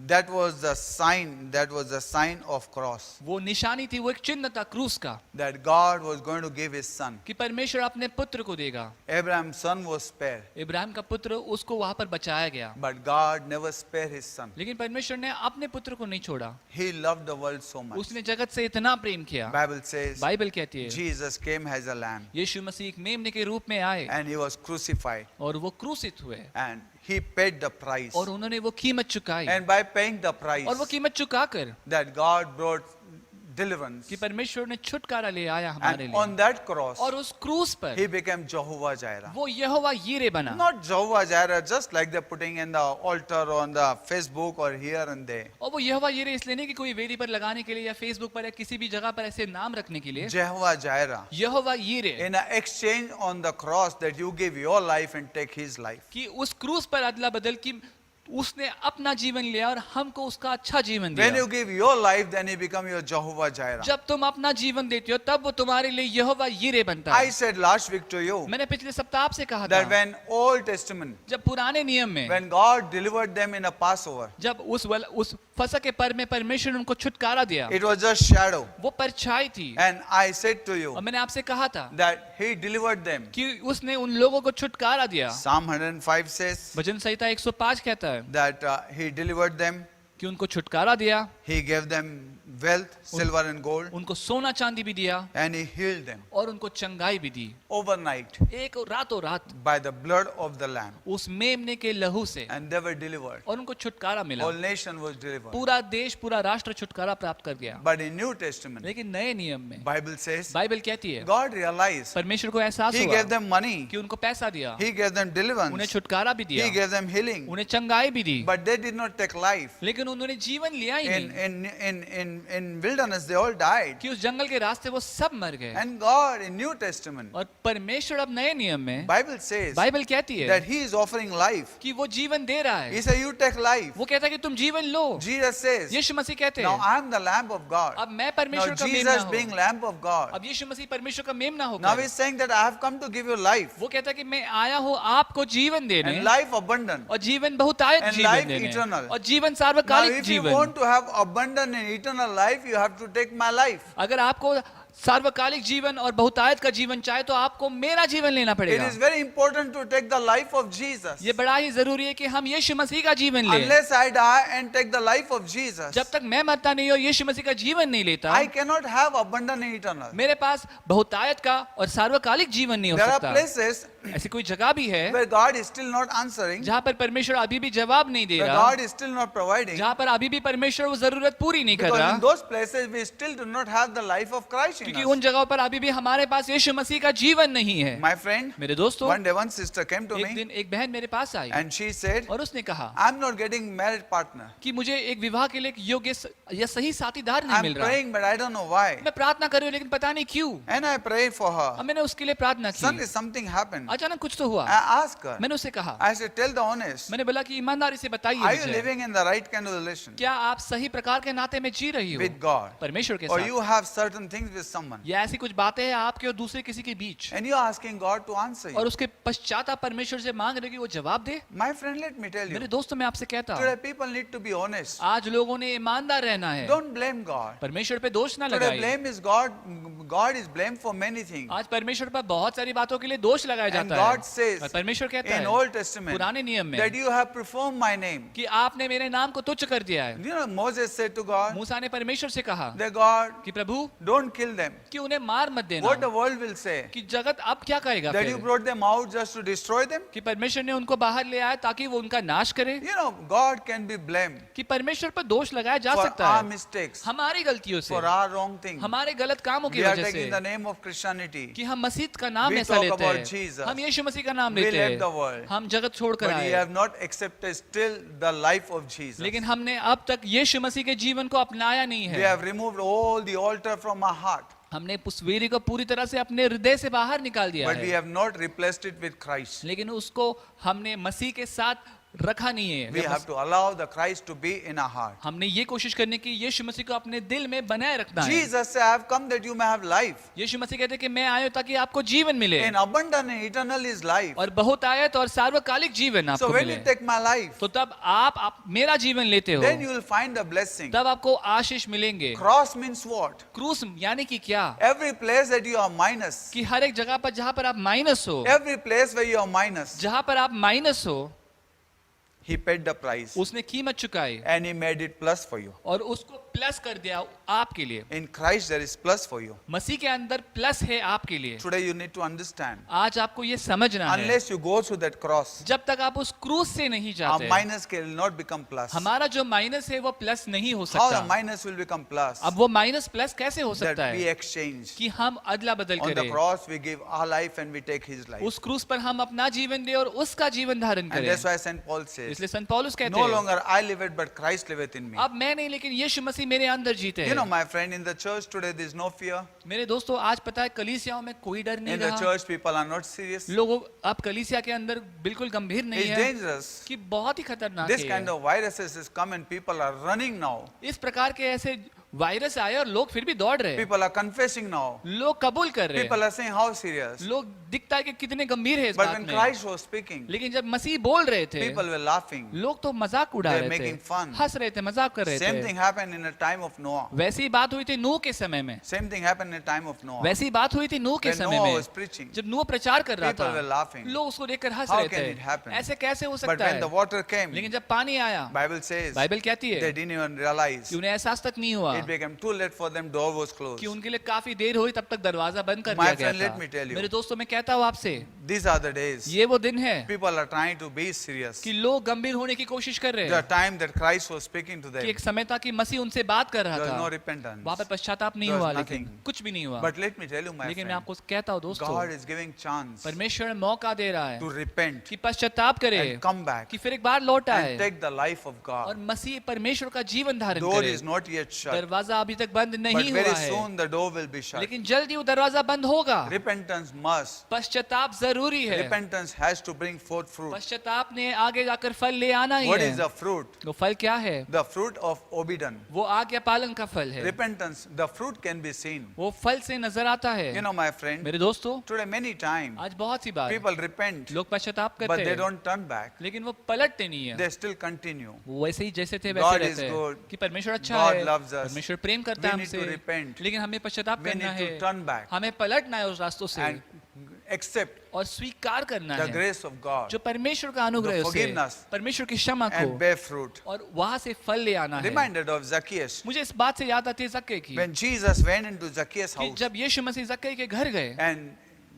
C: the sign of cross.
D: वो निशानी थी, वो एक चिन्ह था क्रूस का,
C: That God was going to give his son.
D: कि परमेश्वर अपने पुत्र को देगा।
C: Abraham's son was spared.
D: Ibrahim का पुत्र उसको वहां पर बचाया गया,
C: But God never spared his son.
D: लेकिन परमेश्वर ने अपने पुत्र को नहीं छोड़ा।
C: He loved the world so much.
D: उसने जगत से इतना प्रेम किया।
C: Bible says
D: बाइबल कहती है
C: Jesus came as a lamb
D: यीशु मसीह एक मेमने के रूप में आए
C: and he was crucified
D: और वो क्रूसित हुए,
C: and he paid the price.
D: और उन्होंने वो कीमत चुकाई,
C: And by paying the price,
D: और वो कीमत चुकाकर
C: that God brought deliverance.
D: कि परमेश्वर ने छुटकारा ले आया हमारे
C: And
D: लिए,
C: on that cross,
D: और उस क्रूस पर
C: he became Jehovah Jireh.
D: वो यहोवा यीरे बना।
C: Not Jehovah Jireh, just like they're putting in the altar on the Facebook or here and there.
D: और वो यहोवा यीरे इसलिए नहीं कि कोई वेदी पर लगाने के लिए या फेसबुक पर या किसी भी जगह पर ऐसे नाम रखने के लिए,
C: Jehovah Jireh.
D: Jehovah यीरे,
C: In an exchange on the cross that you give your life and take his life.
D: कि उस क्रूस पर अदला बदल की उसने अपना जीवन लिया और हमको उसका अच्छा जीवन
C: When
D: दिया।
C: you give your life, then he become your Jehovah Jireh.
D: जब तुम अपना जीवन देते हो तब वो तुम्हारे लिए यहोवा यीरे बनता
C: I
D: है।
C: said last week to you
D: मैंने पिछले सप्ताह आपसे कहा
C: that
D: था,
C: when Old Testament,
D: जब पुराने नियम में
C: when God delivered them in a Passover,
D: जब उस फसह के पर्व में परमेश्वर ने उनको छुटकारा दिया।
C: It was just shadow.
D: वो परछाई थी।
C: And I said to you
D: और मैंने आपसे कहा था
C: that he delivered them.
D: कि उसने उन लोगों को छुटकारा दिया।
C: Psalm 105 says
D: भजन संहिता 105 कहता है
C: that he delivered them.
D: कि उनको छुटकारा दिया,
C: He gave them wealth, silver and gold,
D: उनको सोना चांदी भी दिया
C: and he healed them
D: और उनको चंगाई भी दी।
C: overnight
D: एक रातों रात
C: by the blood of the Lamb.
D: उस मेमने के लहू से,
C: And they were delivered.
D: और उनको छुटकारा मिला।
C: Whole nation was delivered.
D: पूरा देश, पूरा राष्ट्र छुटकारा प्राप्त कर गया।
C: But in New Testament,
D: लेकिन नए नियम में
C: Bible says
D: बाइबल कहती है
C: God realized.
D: परमेश्वर को एहसास
C: He
D: हुआ
C: gave them money.
D: कि उनको पैसा दिया,
C: He gave them
D: उन्हें
C: deliverance.
D: छुटकारा भी दिया,
C: He gave them healing.
D: उन्हें चंगाई भी दी,
C: But they did not take life.
D: लेकिन उन्होंने जीवन लिया ही
C: In,
D: नहीं।
C: in wilderness, they all died.
D: कि उस जंगल के रास्ते वो सब मर गए।
C: And God in New Testament,
D: और परमेश्वर अब नए नियम में
C: Bible says
D: बाइबल कहती है
C: that He is offering life.
D: कि वो जीवन दे रहा
C: He
D: है।
C: said, you take life.
D: वो कहता है कि तुम जीवन लो।
C: Jesus says,
D: यीशु मसीह कहते
C: now
D: हैं
C: I am the Lamb of God.
D: अब मैं
C: Now
D: परमेश्वर का मेमना
C: Jesus being
D: हूँ।
C: Lamb of God.
D: अब यीशु मसीह परमेश्वर का मेमना
C: Now
D: होकर
C: He's saying that I have come to give you life.
D: वो कहता है कि मैं आया हूँ आपको जीवन देने,
C: And life abundant.
D: और जीवन बहुतायत
C: And
D: जीवन
C: life
D: देने,
C: eternal.
D: और जीवन
C: Now
D: सार्वकालिक
C: if you
D: जीवन।
C: want to have abundant and eternal life, you have to take my life.
D: अगर आपको सार्वकालिक जीवन और बहुतायत का जीवन चाहे तो आपको मेरा जीवन लेना
C: It
D: पड़ेगा।
C: is very important to take the life of Jesus.
D: ये बड़ा ही जरूरी है कि हम यीशु मसीह का जीवन लें।
C: Unless I die and take the life of Jesus,
D: जब तक मैं मरता नहीं और यीशु मसीह का जीवन नहीं लेता,
C: I cannot have abundant and eternal.
D: मेरे पास बहुतायत का और सार्वकालिक जीवन नहीं हो
C: There are
D: सकता।
C: places
D: ऐसी कोई जगह भी है
C: where God is still not answering,
D: जहाँ पर परमेश्वर अभी भी जवाब नहीं दे
C: where
D: रहा,
C: God is still not providing.
D: जहाँ पर अभी भी परमेश्वर वो जरूरत पूरी नहीं कर
C: Because
D: रहा,
C: in those places we still do not have the life of Christ in
D: क्योंकि
C: us.
D: उन जगहों पर अभी भी हमारे पास यीशु मसीह का जीवन नहीं है।
C: My friend,
D: मेरे दोस्तों,
C: one day one sister came to
D: एक
C: me
D: दिन एक बहन मेरे पास आई
C: and she said,
D: और उसने कहा
C: I'm not getting married partner.
D: कि मुझे एक विवाह के लिए एक योग्य या सही साथीदार नहीं
C: I'm
D: मिल रहा।
C: praying but I don't know why.
D: मैं प्रार्थना कर रही हूँ लेकिन पता नहीं क्यों।
C: And I prayed for
D: अब
C: her.
D: मैंने उसके लिए प्रार्थना
C: Suddenly
D: की,
C: something happened.
D: अचानक कुछ तो हुआ।
C: I asked her.
D: मैंने उससे कहा,
C: I said, tell the honest.
D: मैंने बोला कि ईमानदारी से बताइए
C: Are you
D: मुझे,
C: living in the right kind of relation
D: क्या आप सही प्रकार के नाते में जी रही हो
C: with God?
D: परमेश्वर के
C: Or
D: साथ,
C: you have certain things with someone
D: या ऐसी कुछ बातें हैं आपके और दूसरे किसी के बीच,
C: and you're asking God to answer
D: और
C: you?
D: उसके पश्चात आप परमेश्वर से मांग रहे हो कि वो जवाब दे।
C: My friend, let me tell you.
D: मेरे दोस्तों, मैं आपसे कहता
C: Today
D: हूँ,
C: people need to be honest.
D: आज लोगों ने ईमानदार रहना है,
C: Don't blame God.
D: परमेश्वर पे दोष ना
C: Today
D: लगाइए।
C: blame is God. God is blamed for many things.
D: आज परमेश्वर पर बहुत सारी बातों के लिए दोष लगाया
C: And
D: जाता
C: God
D: है,
C: says
D: और परमेश्वर कहता
C: in
D: है
C: Old Testament
D: पुराने नियम में
C: that you have performed my name.
D: कि आपने मेरे नाम को तुच्छ कर दिया है।
C: You know, Moses said to God,
D: मूसा ने परमेश्वर से कहा
C: that God,
D: कि प्रभु
C: don't kill them.
D: कि उन्हें मार मत देना,
C: What the world will say?
D: कि जगत अब क्या कहेगा
C: That you
D: फिर,
C: brought them out just to destroy them?
D: कि परमेश्वर ने उनको बाहर ले आया ताकि वो उनका नाश करे,
C: You know, God can be blamed
D: कि परमेश्वर पर दोष लगाया जा
C: for
D: सकता
C: our
D: है
C: mistakes,
D: हमारी गलतियों से,
C: for our wrong things.
D: हमारे गलत कामों की
C: We are
D: वजह
C: taking the
D: से,
C: name of Christianity,
D: कि हम मसीह का नाम
C: We
D: ऐसा
C: talk
D: लेते
C: about
D: हैं,
C: Jesus.
D: हम यीशु मसीह का नाम
C: We
D: लेते
C: left the
D: हैं,
C: world.
D: हम जगत छोड़कर
C: but we
D: आए,
C: have not accepted still the life of Jesus.
D: लेकिन हमने अब तक यीशु मसीह के जीवन को अपनाया नहीं
C: We
D: है।
C: have removed all the altar from our heart,
D: हमने उस वेदी को पूरी तरह से अपने हृदय से बाहर निकाल दिया
C: but we
D: है,
C: have not replaced it with Christ.
D: लेकिन उसको हमने मसीह के साथ रखा नहीं
C: We
D: है।
C: have to allow the Christ to be in our heart.
D: हमने ये कोशिश करनी कि यीशु मसीह को अपने दिल में बनाए रखना है।
C: Jesus said, I have come that you may have life.
D: यीशु मसीह कहते हैं कि मैं आया हूं ताकि आपको जीवन मिले,
C: And abundant and eternal is life.
D: और बहुतायत और सार्वकालिक जीवन
C: So
D: आपको
C: when
D: मिले।
C: you take my life,
D: तो तब आप मेरा जीवन लेते हो,
C: then you will find the blessing.
D: तब आपको आशीष मिलेंगे।
C: Cross means what?
D: क्रूस यानी कि क्या,
C: Every place that you are minus,
D: कि हर एक जगह पर जहां पर आप माइनस हो,
C: every place where you are minus,
D: जहां पर आप माइनस हो,
C: He paid the price
D: उसने कीमत चुकाई
C: and He made it plus for you.
D: और उसको प्लस कर दिया आपके लिए।
C: In Christ there is plus for you.
D: मसीह के अंदर प्लस है आपके लिए।
C: Today you need to understand.
D: आज आपको ये समझना है,
C: Unless you go through that cross,
D: जब तक आप उस क्रूस से नहीं
C: our
D: जाते,
C: minus will not become plus.
D: हमारा जो माइनस है वो प्लस नहीं हो
C: How the
D: सकता।
C: minus will become plus?
D: अब वो माइनस प्लस कैसे हो
C: That
D: सकता
C: we
D: है,
C: exchange.
D: कि हम अदला बदल
C: On the
D: करें,
C: cross we give our life and we take His life.
D: उस क्रूस पर हम अपना जीवन दें और उसका जीवन धारण
C: And
D: करें।
C: that's why St. Paul says,
D: इसलिए संत पौलुस कहते
C: no
D: हैं,
C: longer I live it but Christ liveth in me.
D: अब मैं नहीं लेकिन यीशु मसीह मेरे अंदर जीते
C: You know,
D: हैं।
C: my friend, in the church today there is no fear.
D: मेरे दोस्तों, आज पता है कलीसियाओं में कोई डर नहीं
C: In the
D: रहा,
C: church people are not serious.
D: लोगों अब कलीसिया के अंदर बिल्कुल गंभीर नहीं
C: It's
D: है,
C: dangerous.
D: कि बहुत ही खतरनाक
C: This
D: है।
C: kind of viruses is come and people are running now.
D: इस प्रकार के ऐसे वायरस आया और लोग फिर भी दौड़ रहे हैं,
C: People are confessing now.
D: लोग कबूल कर रहे हैं,
C: People are saying how serious.
D: लोग दिखता है कि कितने गंभीर है इस
C: But
D: बात
C: when
D: में।
C: Christ was speaking,
D: लेकिन जब मसीह बोल रहे थे,
C: people were laughing.
D: लोग तो मजाक उड़ा
C: They're
D: रहे
C: making
D: थे,
C: fun.
D: हंस रहे थे, मजाक कर रहे
C: Same
D: थे।
C: thing happened in the time of Noah.
D: वैसी ही बात हुई थी नूह के समय में,
C: Same thing happened in the time of Noah.
D: वैसी ही बात हुई थी नूह के
C: When
D: समय
C: Noah
D: में,
C: was preaching,
D: जब नूह प्रचार कर रहा
C: people were
D: था,
C: laughing.
D: लोग उसको देखकर हंस
C: How
D: रहे
C: can it
D: थे,
C: happen?
D: ऐसे कैसे हो
C: But
D: सकता
C: when the
D: है?
C: water came,
D: लेकिन जब पानी आया,
C: Bible says
D: बाइबल कहती है
C: they didn't even realize.
D: कि उन्हें एहसास तक नहीं हुआ
C: It became too late for them. Door was closed.
D: कि उनके लिए काफी देर हुई, तब तक दरवाजा बंद कर
C: My
D: दिया गया
C: friend, let me tell
D: था।
C: you.
D: मेरे दोस्तों, मैं कहता हूँ आपसे,
C: These are the days.
D: ये वो दिन है
C: People are trying to be serious.
D: कि लोग गंभीर होने की कोशिश कर रहे
C: The
D: हैं,
C: time that Christ was speaking to
D: कि
C: them,
D: एक समय था कि मसीह उनसे बात कर रहा
C: there was no
D: था,
C: repentance.
D: वहां पर पश्चाताप नहीं
C: There was
D: हुआ, लेकिन
C: nothing.
D: कुछ भी नहीं हुआ।
C: But let me tell you, my
D: लेकिन मैं
C: friend,
D: आपको कहता हूँ दोस्तों,
C: God is giving chance
D: परमेश्वर मौका दे रहा है
C: to repent
D: कि पश्चाताप करे,
C: and come back
D: कि फिर एक बार लौट
C: and
D: आए
C: take the life of
D: और
C: God.
D: मसीह परमेश्वर का जीवन धारण
C: Door
D: करे।
C: is not yet shut,
D: दरवाजा अभी तक बंद
C: but
D: नहीं
C: very
D: हुआ है,
C: soon the door will be shut.
D: लेकिन जल्दी वो दरवाजा बंद होगा।
C: Repentance must.
D: पश्चाताप जरूरी है,
C: Repentance has to bring forth fruit.
D: पश्चाताप ने आगे जाकर फल ले आना ही
C: What
D: है।
C: is the fruit?
D: वो फल क्या है?
C: The fruit of obedience.
D: वो आज्ञा पालन का फल है।
C: Repentance, the fruit can be seen.
D: वो फल से नजर आता है।
C: You know, my friend,
D: मेरे दोस्तों,
C: today many times
D: आज बहुत सी बार
C: people repent,
D: लोग पश्चाताप
C: but
D: करते
C: they
D: हैं,
C: don't turn back.
D: लेकिन वो पलटते नहीं है।
C: They still continue.
D: वो वैसे ही जैसे थे
C: God
D: वैसे
C: is
D: रहते
C: good.
D: हैं कि परमेश्वर अच्छा
C: God
D: है,
C: loves us.
D: परमेश्वर प्रेम करता है
C: We need to
D: हमसे,
C: repent.
D: लेकिन हमें पश्चाताप
C: We
D: करना
C: need
D: है,
C: to turn back
D: हमें पलटना है उस रास्तों से
C: and accept
D: और स्वीकार करना
C: the
D: है
C: grace of God
D: जो परमेश्वर का अनुग्रह है
C: the
D: उसे,
C: forgiveness
D: परमेश्वर की क्षमा
C: and
D: को,
C: bear fruit.
D: और वहां से फल ले आना है।
C: Reminded of Zacchaeus.
D: मुझे इस बात से याद आती है जक्के की,
C: When Jesus went into Zacchaeus'
D: कि
C: house
D: जब यीशु मसीह जक्के के घर गए,
C: and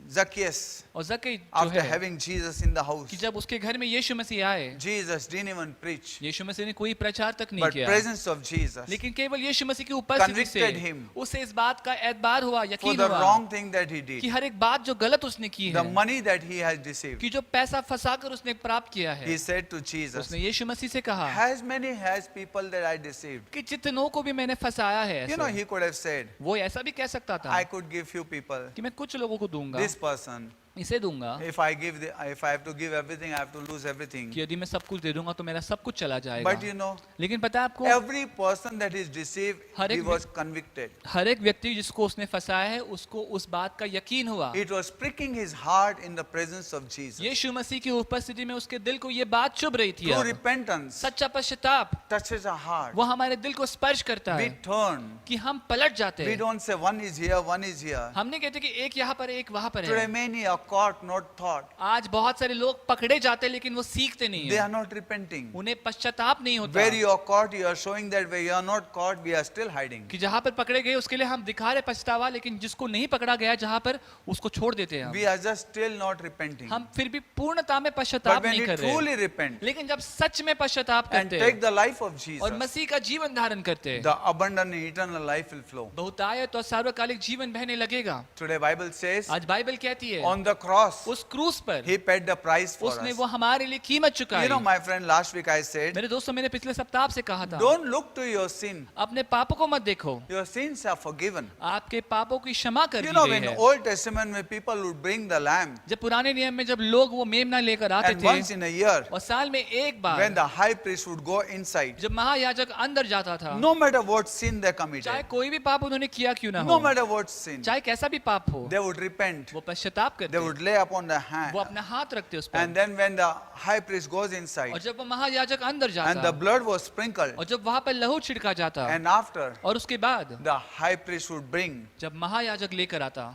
C: Zacchaeus,
D: और जक्के जो
C: after
D: है
C: having Jesus in the house,
D: कि जब उसके घर में यीशु मसीह आए,
C: Jesus didn't even preach,
D: यीशु मसीह ने कोई प्रचार तक नहीं
C: but
D: किया,
C: presence of Jesus
D: लेकिन केवल यीशु मसीह की उपस्थिति
C: convicted
D: से
C: him
D: उसे इस बात का एतबार हुआ,
C: for
D: यकीन
C: the
D: हुआ
C: wrong thing that he
D: कि
C: did,
D: हर एक बात जो गलत उसने की
C: the
D: है,
C: money that he has received.
D: कि जो पैसा फंसाकर उसने प्राप्त किया है,
C: He said to Jesus,
D: उसने यीशु मसीह से कहा
C: as many has people that I deceived.
D: कि जितनों को भी मैंने फंसाया है,
C: You know,
D: ऐसे।
C: he could have said,
D: वो ऐसा भी कह सकता था
C: I could give few people,
D: कि मैं कुछ लोगों को दूंगा,
C: this person,
D: इसे दूंगा,
C: if I have to give everything, I have to lose everything.
D: कि यदि मैं सब कुछ दे दूंगा तो मेरा सब कुछ चला जाएगा।
C: But you know,
D: लेकिन पता है आपको,
C: every person that is deceived,
D: her
C: he
D: एक
C: was convicted.
D: हर एक व्यक्ति जिसको उसने फंसाया है, उसको उस बात का यकीन हुआ।
C: It was pricking his heart in the presence of Jesus.
D: यीशु मसीह की उपस्थिति में उसके दिल को ये बात चुभ रही थी।
C: True
D: अब
C: repentance
D: सच्चा पश्चाताप
C: touches our heart.
D: वो हमारे दिल को स्पर्श करता
C: We
D: है
C: turn.
D: कि हम पलट जाते
C: We
D: हैं।
C: don't say one is here, one is here.
D: हम नहीं कहते कि एक यहाँ पर है, एक वहां पर
C: Today
D: है।
C: many are caught, not taught.
D: आज बहुत सारे लोग पकड़े जाते हैं, लेकिन वो सीखते नहीं
C: They
D: है,
C: are not repenting.
D: उन्हें पश्चाताप नहीं होता।
C: Where you are caught, you are showing that where you are not caught, we are still hiding.
D: कि जहां पर पकड़े गए उसके लिए हम दिखा रहे पछतावा, लेकिन जिसको नहीं पकड़ा गया जहां पर, उसको छोड़ देते हैं
C: We are just still not repenting.
D: हम फिर भी पूर्णता में
C: But
D: पश्चाताप
C: when
D: नहीं
C: we
D: कर रहे।
C: truly repent
D: लेकिन जब सच में पश्चाताप
C: and
D: करते
C: take
D: हैं
C: the life of
D: और
C: Jesus,
D: मसीह का जीवन धारण करते हैं,
C: the abundant and eternal life will flow.
D: बहुतायत और सार्वकालिक जीवन बहने लगेगा।
C: Today Bible says,
D: आज बाइबल कहती है
C: on the cross,
D: उस क्रूस पर
C: He paid the price for
D: उसने
C: us.
D: वो हमारे लिए कीमत चुकाई।
C: You know, my friend, last week I said,
D: मेरे दोस्तों, मैंने पिछले सप्ताह आपसे कहा था,
C: don't look to your sin.
D: अपने पापों को मत देखो,
C: Your sins are forgiven.
D: आपके पापों की क्षमा कर
C: You
D: दी
C: know,
D: गई
C: when
D: है।
C: Old Testament, when people would bring the lamb,
D: जब पुराने नियम में जब लोग वो मेमना लेकर आते
C: and
D: थे
C: once in a year,
D: और साल में एक बार
C: when the high priest would go inside,
D: जब महायाजक अंदर जाता था,
C: no matter what sin they
D: चाहे
C: committed,
D: कोई भी पाप उन्होंने किया क्यों ना
C: no
D: हो,
C: matter what sin,
D: चाहे कैसा भी पाप हो,
C: they would repent.
D: वो पश्चाताप
C: They
D: करते,
C: would lay upon the hand.
D: वो अपना हाथ रखते उस
C: And
D: पर,
C: then when the high priest goes
D: और
C: inside,
D: जब वो महायाजक अंदर
C: and the
D: जाता
C: blood was sprinkled,
D: और जब वहां पर लहू छिड़का जाता,
C: and after,
D: और उसके बाद
C: the high priest would bring
D: जब महायाजक लेकर आता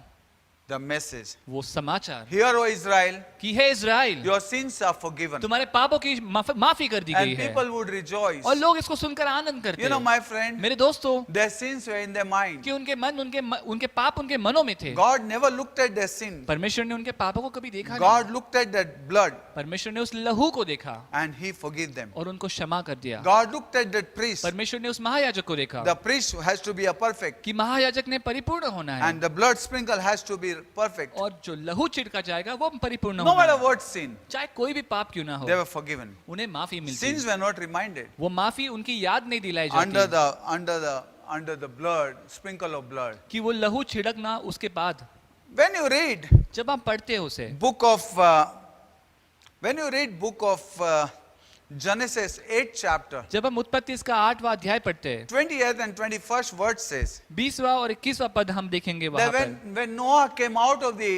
C: the message.
D: वो समाचार
C: Hear, O Israel,
D: कि हे Israel,
C: your sins are forgiven.
D: तुम्हारे पापों की माफी कर दी गई
C: And
D: है,
C: people would rejoice.
D: और लोग इसको सुनकर आनंद करते
C: You know,
D: हैं।
C: my friend,
D: मेरे दोस्तों,
C: their sins were in their mind.
D: कि उनके मन उनके पाप उनके मनों में थे।
C: God never looked at their sin.
D: परमेश्वर ने उनके पापों को कभी देखा नहीं,
C: God looked at that blood
D: परमेश्वर ने उस लहू को देखा
C: and He forgave them.
D: और उनको क्षमा कर दिया।
C: God looked at that priest.
D: परमेश्वर ने उस महायाजक को देखा
C: The priest has to be a perfect,
D: कि महायाजक ने परिपूर्ण होना है,
C: and the blood sprinkle has to be perfect.
D: और जो लहू छिड़का जाएगा वो परिपूर्ण
C: No
D: होना
C: matter
D: है।
C: what sin,
D: चाहे कोई भी पाप क्यों ना हो,
C: they were forgiven.
D: उन्हें माफी मिलती
C: Sins
D: है।
C: were not reminded.
D: वो माफी उनकी याद नहीं दिलाई
C: Under
D: जाती
C: the blood, sprinkle of blood.
D: कि वो लहू छिड़कना उसके बाद
C: When you read
D: जब हम पढ़ते हैं उसे,
C: book of, when you read book of Genesis 8th chapter,
D: जब हम उत्पत्ति इसका 8वां अध्याय पढ़ते हैं,
C: 20th and 21st word says
D: 20वां और 21वां पद हम देखेंगे
C: that
D: वहां पर।
C: when Noah came out of the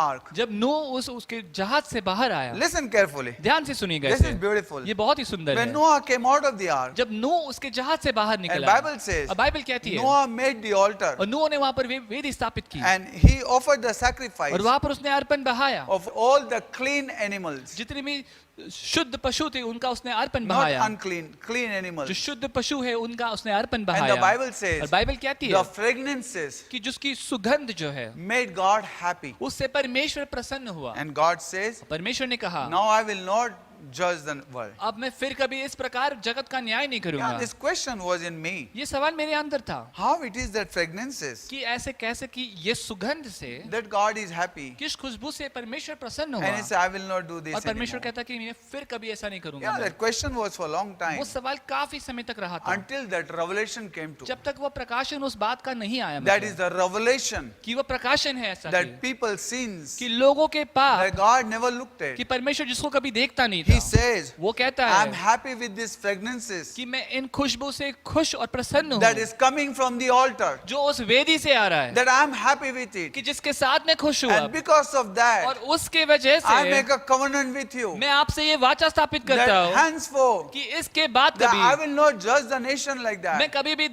C: ark,
D: जब नूह उसके जहाज से बाहर आया,
C: listen carefully,
D: ध्यान से सुनिएगा
C: this is
D: इसे,
C: beautiful.
D: ये बहुत ही सुंदर
C: When
D: है।
C: Noah came out of the ark,
D: जब नूह उसके जहाज से बाहर
C: and
D: निकला,
C: Bible says
D: और बाइबल कहती है,
C: Noah made the altar
D: और नूह ने वहां पर वेदी स्थापित की,
C: and he offered the sacrifice
D: और वहां पर उसने अर्पण बहाया,
C: of all the clean animals,
D: जितने भी शुद्ध पशु थे उनका उसने अर्पण
C: not
D: बहाया,
C: unclean, clean
D: जो
C: animals.
D: शुद्ध पशु है उनका उसने अर्पण
C: And the
D: बहाया।
C: Bible says
D: और बाइबल कहती
C: the
D: है
C: fragrances
D: कि जिसकी सुगंध जो है
C: made God happy.
D: उससे परमेश्वर प्रसन्न हुआ।
C: And God says,
D: परमेश्वर ने कहा,
C: now I will not judge the world.
D: अब मैं फिर कभी इस प्रकार जगत का न्याय नहीं
C: Yeah,
D: करूंगा।
C: this question was in me.
D: ये सवाल मेरे अंदर था
C: How it is that fragrances,
D: कि ऐसे कैसे कि ये सुगंध से,
C: that God is happy.
D: किस खुशबू से परमेश्वर प्रसन्न
C: And
D: हुआ,
C: he said, I will not do this
D: और परमेश्वर
C: anymore.
D: कहता कि मैं फिर कभी ऐसा नहीं करूंगा।
C: Yeah, that question was for a long time
D: वो सवाल काफी समय तक रहा था,
C: until that revelation came to.
D: जब तक वो प्रकाशन उस बात का नहीं आया,
C: That is
D: मतलब,
C: the revelation
D: कि वो प्रकाशन है ऐसा
C: that
D: कि
C: people sins
D: लोगों के पाप,
C: that God never looked at.
D: कि परमेश्वर जिसको कभी देखता नहीं
C: He
D: था,
C: says,
D: वो कहता
C: I'm
D: है
C: happy with these fragrances
D: कि मैं इन खुशबू से खुश और प्रसन्न
C: that
D: हूँ,
C: is coming from the altar,
D: जो उस वेदी से आ रहा है,
C: that I'm happy with it.
D: कि जिसके साथ मैं खुश हुआ,
C: And because of
D: और
C: that,
D: उसके वजह
C: I
D: से
C: make a covenant with you
D: मैं आपसे ये वाचा स्थापित करता
C: that
D: हूँ
C: henceforth
D: कि इसके बाद
C: that I
D: कभी
C: will not judge the nation like
D: मैं
C: that.
D: कभी भी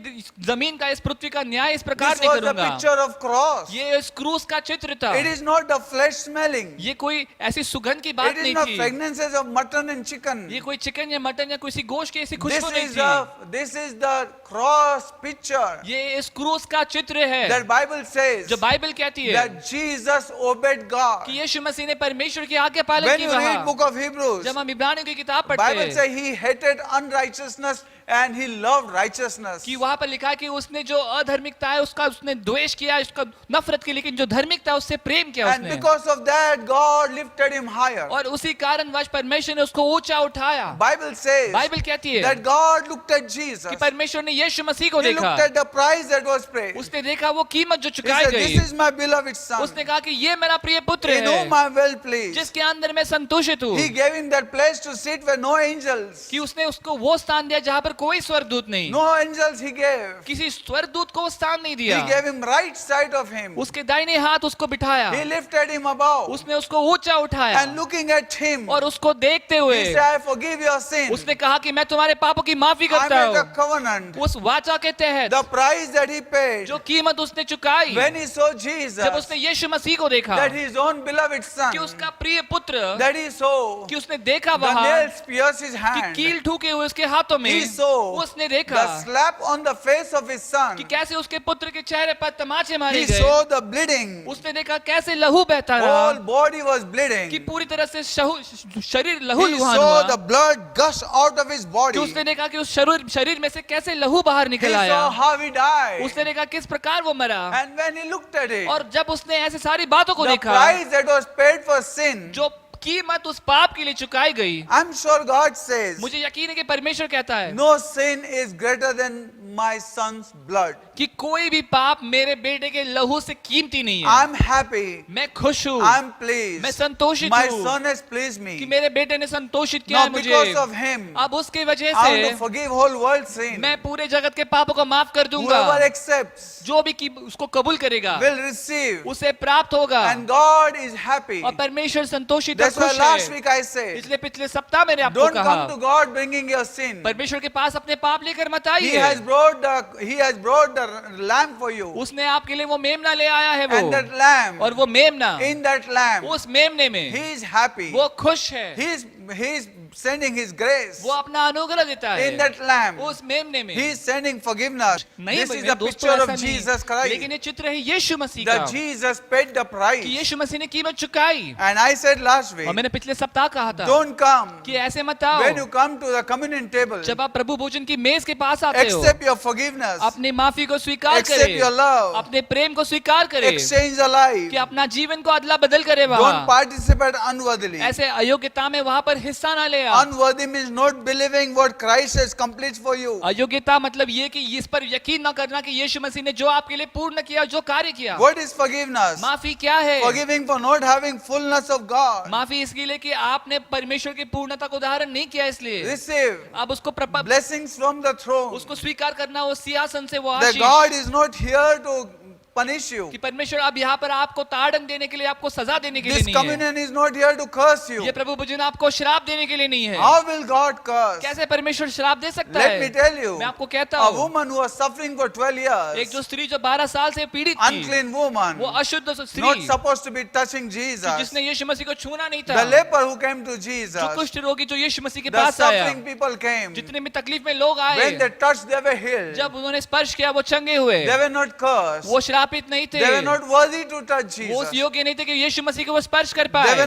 D: जमीन का, इस पृथ्वी का न्याय इस प्रकार
C: This
D: नहीं
C: was a
D: करूंगा।
C: picture of cross.
D: ये इस क्रूस का चित्र था,
C: It is not the flesh smelling.
D: ये कोई ऐसी सुगंध की
C: It
D: बात
C: is
D: नहीं
C: not
D: थी,
C: fragrances of mutton and chicken.
D: ये कोई चिकन या मटन या किसी गोश्त की ऐसी
C: This
D: खुशबू नहीं
C: is
D: थी,
C: the cross picture
D: ये इस क्रूस का चित्र है।
C: that Bible says
D: जो बाइबल कहती है
C: that Jesus obeyed God.
D: कि यीशु मसीह ने परमेश्वर की आज्ञा पालन
C: When
D: की
C: you read
D: वहाँ।
C: book of Hebrews,
D: जब हम इब्रानियों की किताब पढ़ते
C: Bible
D: हैं
C: says he hated unrighteousness and he loved righteousness.
D: कि वहाँ पर लिखा है कि उसने जो अधर्मिकता है उसका उसने द्वेष किया, उसका नफरत की, लेकिन जो धार्मिकता है उससे प्रेम किया
C: And
D: उसने,
C: because of that, God lifted him higher.
D: और उसी कारणवश परमेश्वर ने उसको ऊंचा उठाया।
C: Bible says
D: बाइबल कहती है
C: that God looked at Jesus.
D: कि परमेश्वर ने यीशु मसीह को
C: He
D: देखा,
C: looked at the price that was paid.
D: उसने देखा वो कीमत जो
C: He
D: चुकाई
C: said,
D: गई,
C: this is my beloved son,
D: उसने कहा कि ये मेरा प्रिय पुत्र
C: in whom
D: है
C: I am well pleased.
D: जिसके अंदर मैं संतुष्ट हूँ,
C: He gave him that place to sit where no angels,
D: कि उसने उसको वो स्थान दिया जहाँ पर कोई स्वर्गदूत नहीं,
C: no angels he gave.
D: किसी स्वर्गदूत को वो स्थान नहीं
C: He
D: दिया,
C: gave him right side of him.
D: उसके दाहिने हाथ उसको बिठाया,
C: He lifted him above.
D: उसने उसको ऊंचा उठाया,
C: And looking at him,
D: और उसको देखते
C: he
D: हुए
C: said, I forgive your sin.
D: उसने कहा कि मैं तुम्हारे पापों की माफी
C: I
D: करता
C: make a
D: हूँ।
C: covenant.
D: उस वाचा के तहत
C: The price that he paid,
D: जो कीमत उसने चुकाई,
C: when he saw
D: जब
C: Jesus,
D: उसने यीशु मसीह को देखा
C: that his own beloved son,
D: कि उसका प्रिय पुत्र,
C: that he saw,
D: कि उसने देखा
C: the
D: वहां
C: nails pierce his
D: कि
C: hand,
D: कील ठुके हुए उसके हाथों में,
C: he saw
D: उसने देखा
C: the slap on the face of his son,
D: कि कैसे उसके पुत्र के चेहरे पर तमाचे मारे
C: he
D: गए,
C: saw the bleeding,
D: उसने देखा कैसे लहू बहता
C: whole
D: रहा,
C: body was
D: कि
C: bleeding,
D: पूरी तरह से शरीर
C: he
D: लहूलुहान
C: saw
D: हुआ,
C: the blood gush out of his body,
D: कि
C: he
D: उसने देखा कि उस शरीर में से कैसे लहू बाहर निकल
C: saw
D: आया,
C: how he died,
D: उसने देखा किस प्रकार वो मरा,
C: and when he looked at it,
D: और जब उसने ऐसे सारी बातों को
C: the
D: देखा,
C: price that was paid for sin,
D: जो कीमत उस पाप के लिए चुकाई गई,
C: I'm sure God says,
D: मुझे यकीन है कि परमेश्वर कहता है
C: no sin is greater than my son's blood.
D: कि कोई भी पाप मेरे बेटे के लहू से कीमती नहीं है।
C: I'm happy,
D: मैं खुश हूँ,
C: I'm pleased,
D: मैं संतोषित
C: my
D: हूँ
C: son has pleased
D: कि
C: me.
D: मेरे बेटे ने संतोषित किया
C: Now
D: है
C: because
D: मुझे।
C: of him,
D: अब उसकी वजह
C: I want to
D: से
C: forgive whole world sin.
D: मैं पूरे जगत के पापों को माफ कर दूंगा।
C: Whoever accepts
D: जो भी उसको कबूल करेगा
C: will receive,
D: उसे प्राप्त होगा,
C: and God is happy.
D: और परमेश्वर संतोषित और
C: That's why
D: खुश
C: last
D: है।
C: week I said,
D: इसलिए पिछले सप्ताह मैंने आपको
C: don't
D: कहा,
C: come to God bringing your sin.
D: परमेश्वर के पास अपने पाप लेकर मत
C: He has
D: आइए,
C: brought the lamb for you,
D: उसने आपके लिए वो मेमना ले आया है
C: and that
D: वो,
C: lamb,
D: और वो मेमना
C: in that lamb,
D: उस मेमने में
C: he is happy.
D: वो खुश है,
C: He is sending his grace.
D: वो अपना अनुग्रह देता है
C: In that lamb,
D: उस मेमने में।
C: he is sending forgiveness.
D: नहीं
C: This is
D: मेरे
C: the
D: दोस्तों,
C: picture
D: ऐसा
C: of
D: नहीं।
C: Jesus
D: लेकिन
C: Christ.
D: ये चित्र है यीशु मसीह
C: That
D: का,
C: Jesus paid the
D: कि
C: price.
D: यीशु मसीह ने कीमत चुकाई।
C: And I said last week,
D: और मैंने पिछले सप्ताह कहा था
C: don't come.
D: कि ऐसे मत आओ,
C: When you come to the communion table,
D: जब आप प्रभु भोजन की मेज के पास आते हो,
C: accept your forgiveness,
D: अपनी माफी को स्वीकार
C: accept your
D: करें,
C: love,
D: अपने प्रेम को स्वीकार करें,
C: exchange the life.
D: कि अपना जीवन को अदला बदल करे
C: Don't
D: वहाँ,
C: participate unworthily.
D: ऐसे अयोग्यता में वहाँ पर हिस्सा ना ले। गया।
C: Unworthy means not believing what Christ has completed for you.
D: अयोग्यता मतलब ये कि इस पर यकीन न करना कि यीशु मसीह ने जो आपके लिए पूर्ण किया, जो कार्य किया।
C: What is forgiveness?
D: माफी क्या है?
C: Forgiving for not having fullness of God.
D: माफी इसके लिए कि आपने परमेश्वर की पूर्णता को धारण नहीं किया, इसलिए
C: Receive
D: अब उसको
C: blessings from the throne.
D: उसको स्वीकार करना, वो सिंहासन से वो
C: That
D: Ashish
C: God is not here to punish you.
D: कि परमेश्वर अब यहाँ पर आपको ताड़न देने के लिए, आपको सजा देने के लिए
C: This
D: नहीं है।
C: communion is not here to curse you.
D: ये प्रभु भोजन आपको श्राप देने के लिए नहीं है।
C: How will God curse?
D: कैसे परमेश्वर श्राप दे सकता
C: Let me
D: है?
C: tell you.
D: मैं आपको कहता
C: A
D: हूँ,
C: woman who was suffering for 12
D: एक
C: years,
D: जो स्त्री जो 12 साल से पीड़ित थी,
C: unclean woman,
D: वो अशुद्ध स्त्री
C: not supposed to be touching Jesus.
D: जिसने यीशु मसीह को छूना नहीं था,
C: The leper who came to
D: जो
C: Jesus,
D: कुष्ठ रोगी जो यीशु मसीह के
C: the
D: पास आया,
C: suffering people came.
D: जितने भी तकलीफ में लोग आए,
C: When they touched, they were healed.
D: जब उन्होंने स्पर्श किया वो चंगे हुए।
C: They were not cursed.
D: वो श्रापित नहीं थे,
C: They were not worthy to touch
D: वो उस
C: Jesus.
D: योग्य नहीं थे कि यीशु मसीह को वो स्पर्श कर
C: They were
D: पाए।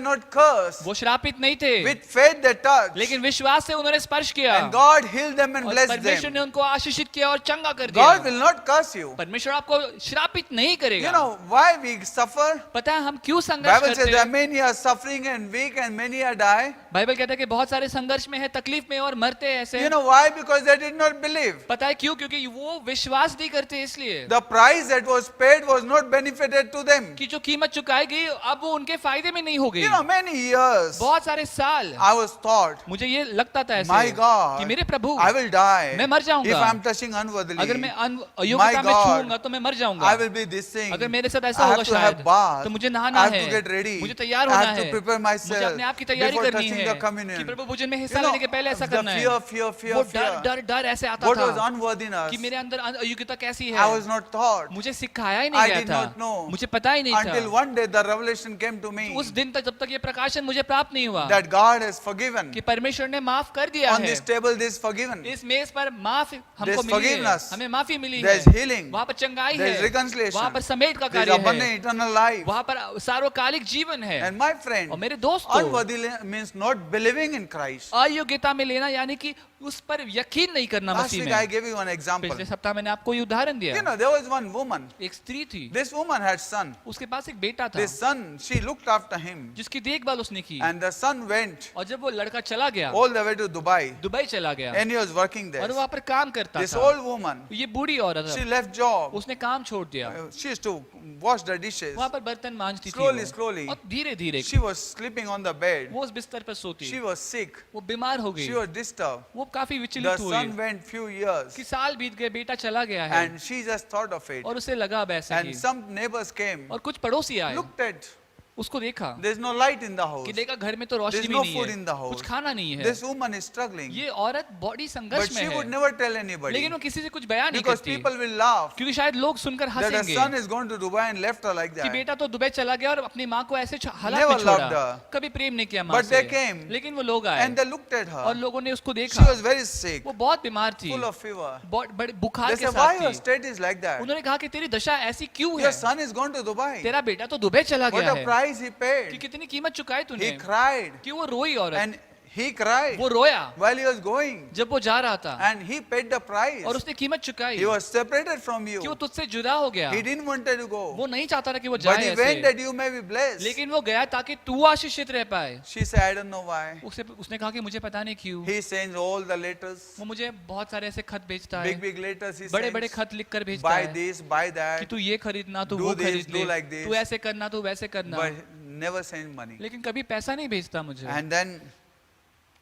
C: not cursed.
D: वो श्रापित नहीं थे,
C: With faith they touched.
D: लेकिन विश्वास से उन्होंने स्पर्श किया
C: And God healed them and
D: और
C: blessed
D: परमेश्वर
C: them.
D: ने उनको आशीषित किया और चंगा कर
C: God
D: दिया।
C: will not curse you.
D: परमेश्वर आपको श्रापित नहीं
C: You
D: करेगा।
C: know why we suffer?
D: पता है हम क्यों संघर्ष
C: Bible says
D: करते
C: that
D: हैं?
C: many are suffering and weak and many are die.
D: Bible कहता है कि बहुत सारे संघर्ष में है, तकलीफ में और मरते हैं ऐसे।
C: You know why? Because they did not believe.
D: पता है क्यों? क्योंकि वो विश्वास नहीं करते, इसलिए
C: The price that was paid was not benefited to them.
D: कि जो कीमत चुकाई गई अब वो उनके फायदे में नहीं हो गई।
C: You know, many years
D: बहुत सारे साल
C: I was taught,
D: मुझे ये लगता था ऐसे
C: my God,
D: कि मेरे प्रभु,
C: I will die
D: मैं मर जाऊंगा।
C: if I'm touching unworthily.
D: अगर मैं अयोग्यता में
C: God,
D: छूऊंगा तो मैं मर जाऊंगा।
C: I will be this thing.
D: अगर मेरे साथ
C: I
D: ऐसा होगा
C: have to have
D: शायद,
C: bath.
D: तो मुझे नहाना
C: I have
D: है,
C: to get ready.
D: मुझे तैयार
C: I
D: होना
C: have to
D: है,
C: prepare myself
D: मुझे अपने आप की तैयारी
C: before
D: करनी
C: touching
D: है
C: the
D: कि
C: communion.
D: प्रभु भोजन में
C: You
D: हिस्सा
C: know,
D: लेने के पहले ऐसा
C: the
D: करना है।
C: fear,
D: वो
C: fear.
D: डर ऐसे आता
C: What was
D: था
C: unworthiness?
D: कि मेरे अंदर अयोग्यता कैसी
C: I
D: है।
C: was not taught.
D: मुझे सिखाया ही
C: I
D: नहीं गया
C: did
D: था,
C: not know.
D: मुझे पता ही नहीं
C: Until
D: था।
C: one day the revelation came to me
D: उस दिन तक जब तक ये प्रकाशन मुझे प्राप्त नहीं हुआ
C: that God has forgiven.
D: कि परमेश्वर ने माफ कर दिया
C: On
D: है।
C: this table this forgiven.
D: इस मेज पर माफ हमको
C: There's
D: मिली है,
C: forgiveness.
D: हमें माफी मिली
C: There
D: है,
C: is healing.
D: वहाँ पर चंगाई
C: There is
D: है,
C: reconciliation.
D: वहाँ पर समेट का
C: There is
D: कार्य है,
C: abundant eternal life.
D: वहाँ पर सार्वकालिक जीवन है।
C: And my friend,
D: और मेरे दोस्तों,
C: unworthy means not believing in Christ.
D: अयोग्यता में लेना यानी कि उस पर यकीन नहीं करना
C: Last
D: मसीह
C: week
D: में।
C: I gave you one example.
D: पिछले सप्ताह मैंने आपको ये उदाहरण
C: You
D: दिया।
C: know, there was one woman.
D: एक स्त्री थी,
C: This woman had son.
D: उसके पास एक बेटा था,
C: This son, she looked after him.
D: जिसकी देखभाल उसने की।
C: And the son went
D: और जब वो लड़का चला गया,
C: all the way to Dubai.
D: Dubai चला गया
C: And he was working there.
D: और वहाँ पर काम करता
C: This
D: था।
C: old woman,
D: ये बूढ़ी औरत
C: she
D: है,
C: left job.
D: उसने काम छोड़ दिया,
C: She used to wash the dishes.
D: वहाँ पर बर्तन मांजती थी
C: Slowly,
D: वो।
C: slowly.
D: और धीरे धीरे
C: She was sleeping on the bed.
D: वो उस बिस्तर पर सोती,
C: She was sick.
D: वो बीमार हो गई,
C: She was disturbed.
D: वो काफी
C: The
D: विचलित हुई
C: son went few years.
D: कि साल बीत गए, बेटा चला गया है,
C: And she just thought of it.
D: और उसे लगा अब ऐसे
C: And
D: he.
C: some neighbors came,
D: और कुछ पड़ोसी आए,
C: looked at,
D: उसको देखा
C: there's no light in the house.
D: कि देखा घर में तो रोशनी
C: There's
D: भी
C: no
D: नहीं
C: food in the
D: है,
C: house.
D: कुछ खाना नहीं है।
C: This woman is struggling.
D: ये औरत बॉडी
C: But
D: संघर्ष
C: she
D: में
C: would
D: है,
C: never tell anybody.
D: लेकिन वो किसी से कुछ बयान नहीं
C: Because
D: करती,
C: people will laugh
D: क्योंकि शायद लोग सुनकर
C: that the
D: हंसेंगे
C: son is going to Dubai and left her like
D: कि
C: that.
D: बेटा तो दुबई चला गया और अपनी माँ को ऐसे हालात
C: Never
D: में
C: loved
D: छोड़ा,
C: her.
D: कभी प्रेम नहीं किया माँ
C: But they
D: से।
C: came.
D: लेकिन वो लोग आए
C: And they looked at
D: और
C: her.
D: लोगों ने उसको
C: She
D: देखा,
C: was very sick,
D: वो बहुत बीमार थी,
C: full of fever.
D: बड़े बुखार
C: They
D: के
C: said, why
D: साथ
C: your
D: थी।
C: state is like that?
D: उन्होंने कहा कि तेरी दशा ऐसी क्यों
C: Your
D: है,
C: son is gone to Dubai.
D: तेरा बेटा तो दुबई चला
C: What
D: गया
C: a
D: है,
C: price he
D: कि
C: paid.
D: कितनी कीमत चुकाई
C: He
D: तूने,
C: cried.
D: कि वो रोई औरत,
C: And he cried
D: वो रोया
C: while he was going.
D: जब वो जा रहा था,
C: And he paid the price.
D: और उसने कीमत चुकाई
C: He was separated from you.
D: कि वो तुझसे जुदा हो गया।
C: He didn't want to go.
D: वो नहीं चाहता था कि वो
C: But
D: जाए
C: he went
D: ऐसे,
C: that you may be blessed.
D: लेकिन वो गया ताकि तू आशीषित रह पाए।
C: She said, I don't know why.
D: उसने कहा कि मुझे पता नहीं क्यों,
C: He sends all the letters.
D: वो मुझे बहुत सारे ऐसे खत भेजता है,
C: Big, big letters he
D: बड़े बड़े
C: sends.
D: खत लिख कर भेजता
C: Buy
D: है
C: this, buy
D: कि
C: that.
D: तू ये खरीदना, तू
C: Do
D: वो
C: this,
D: खरीद
C: do
D: ले,
C: like this.
D: तू ऐसे करना, तू वैसे करना,
C: But never send money.
D: लेकिन कभी पैसा नहीं भेजता मुझे।
C: And then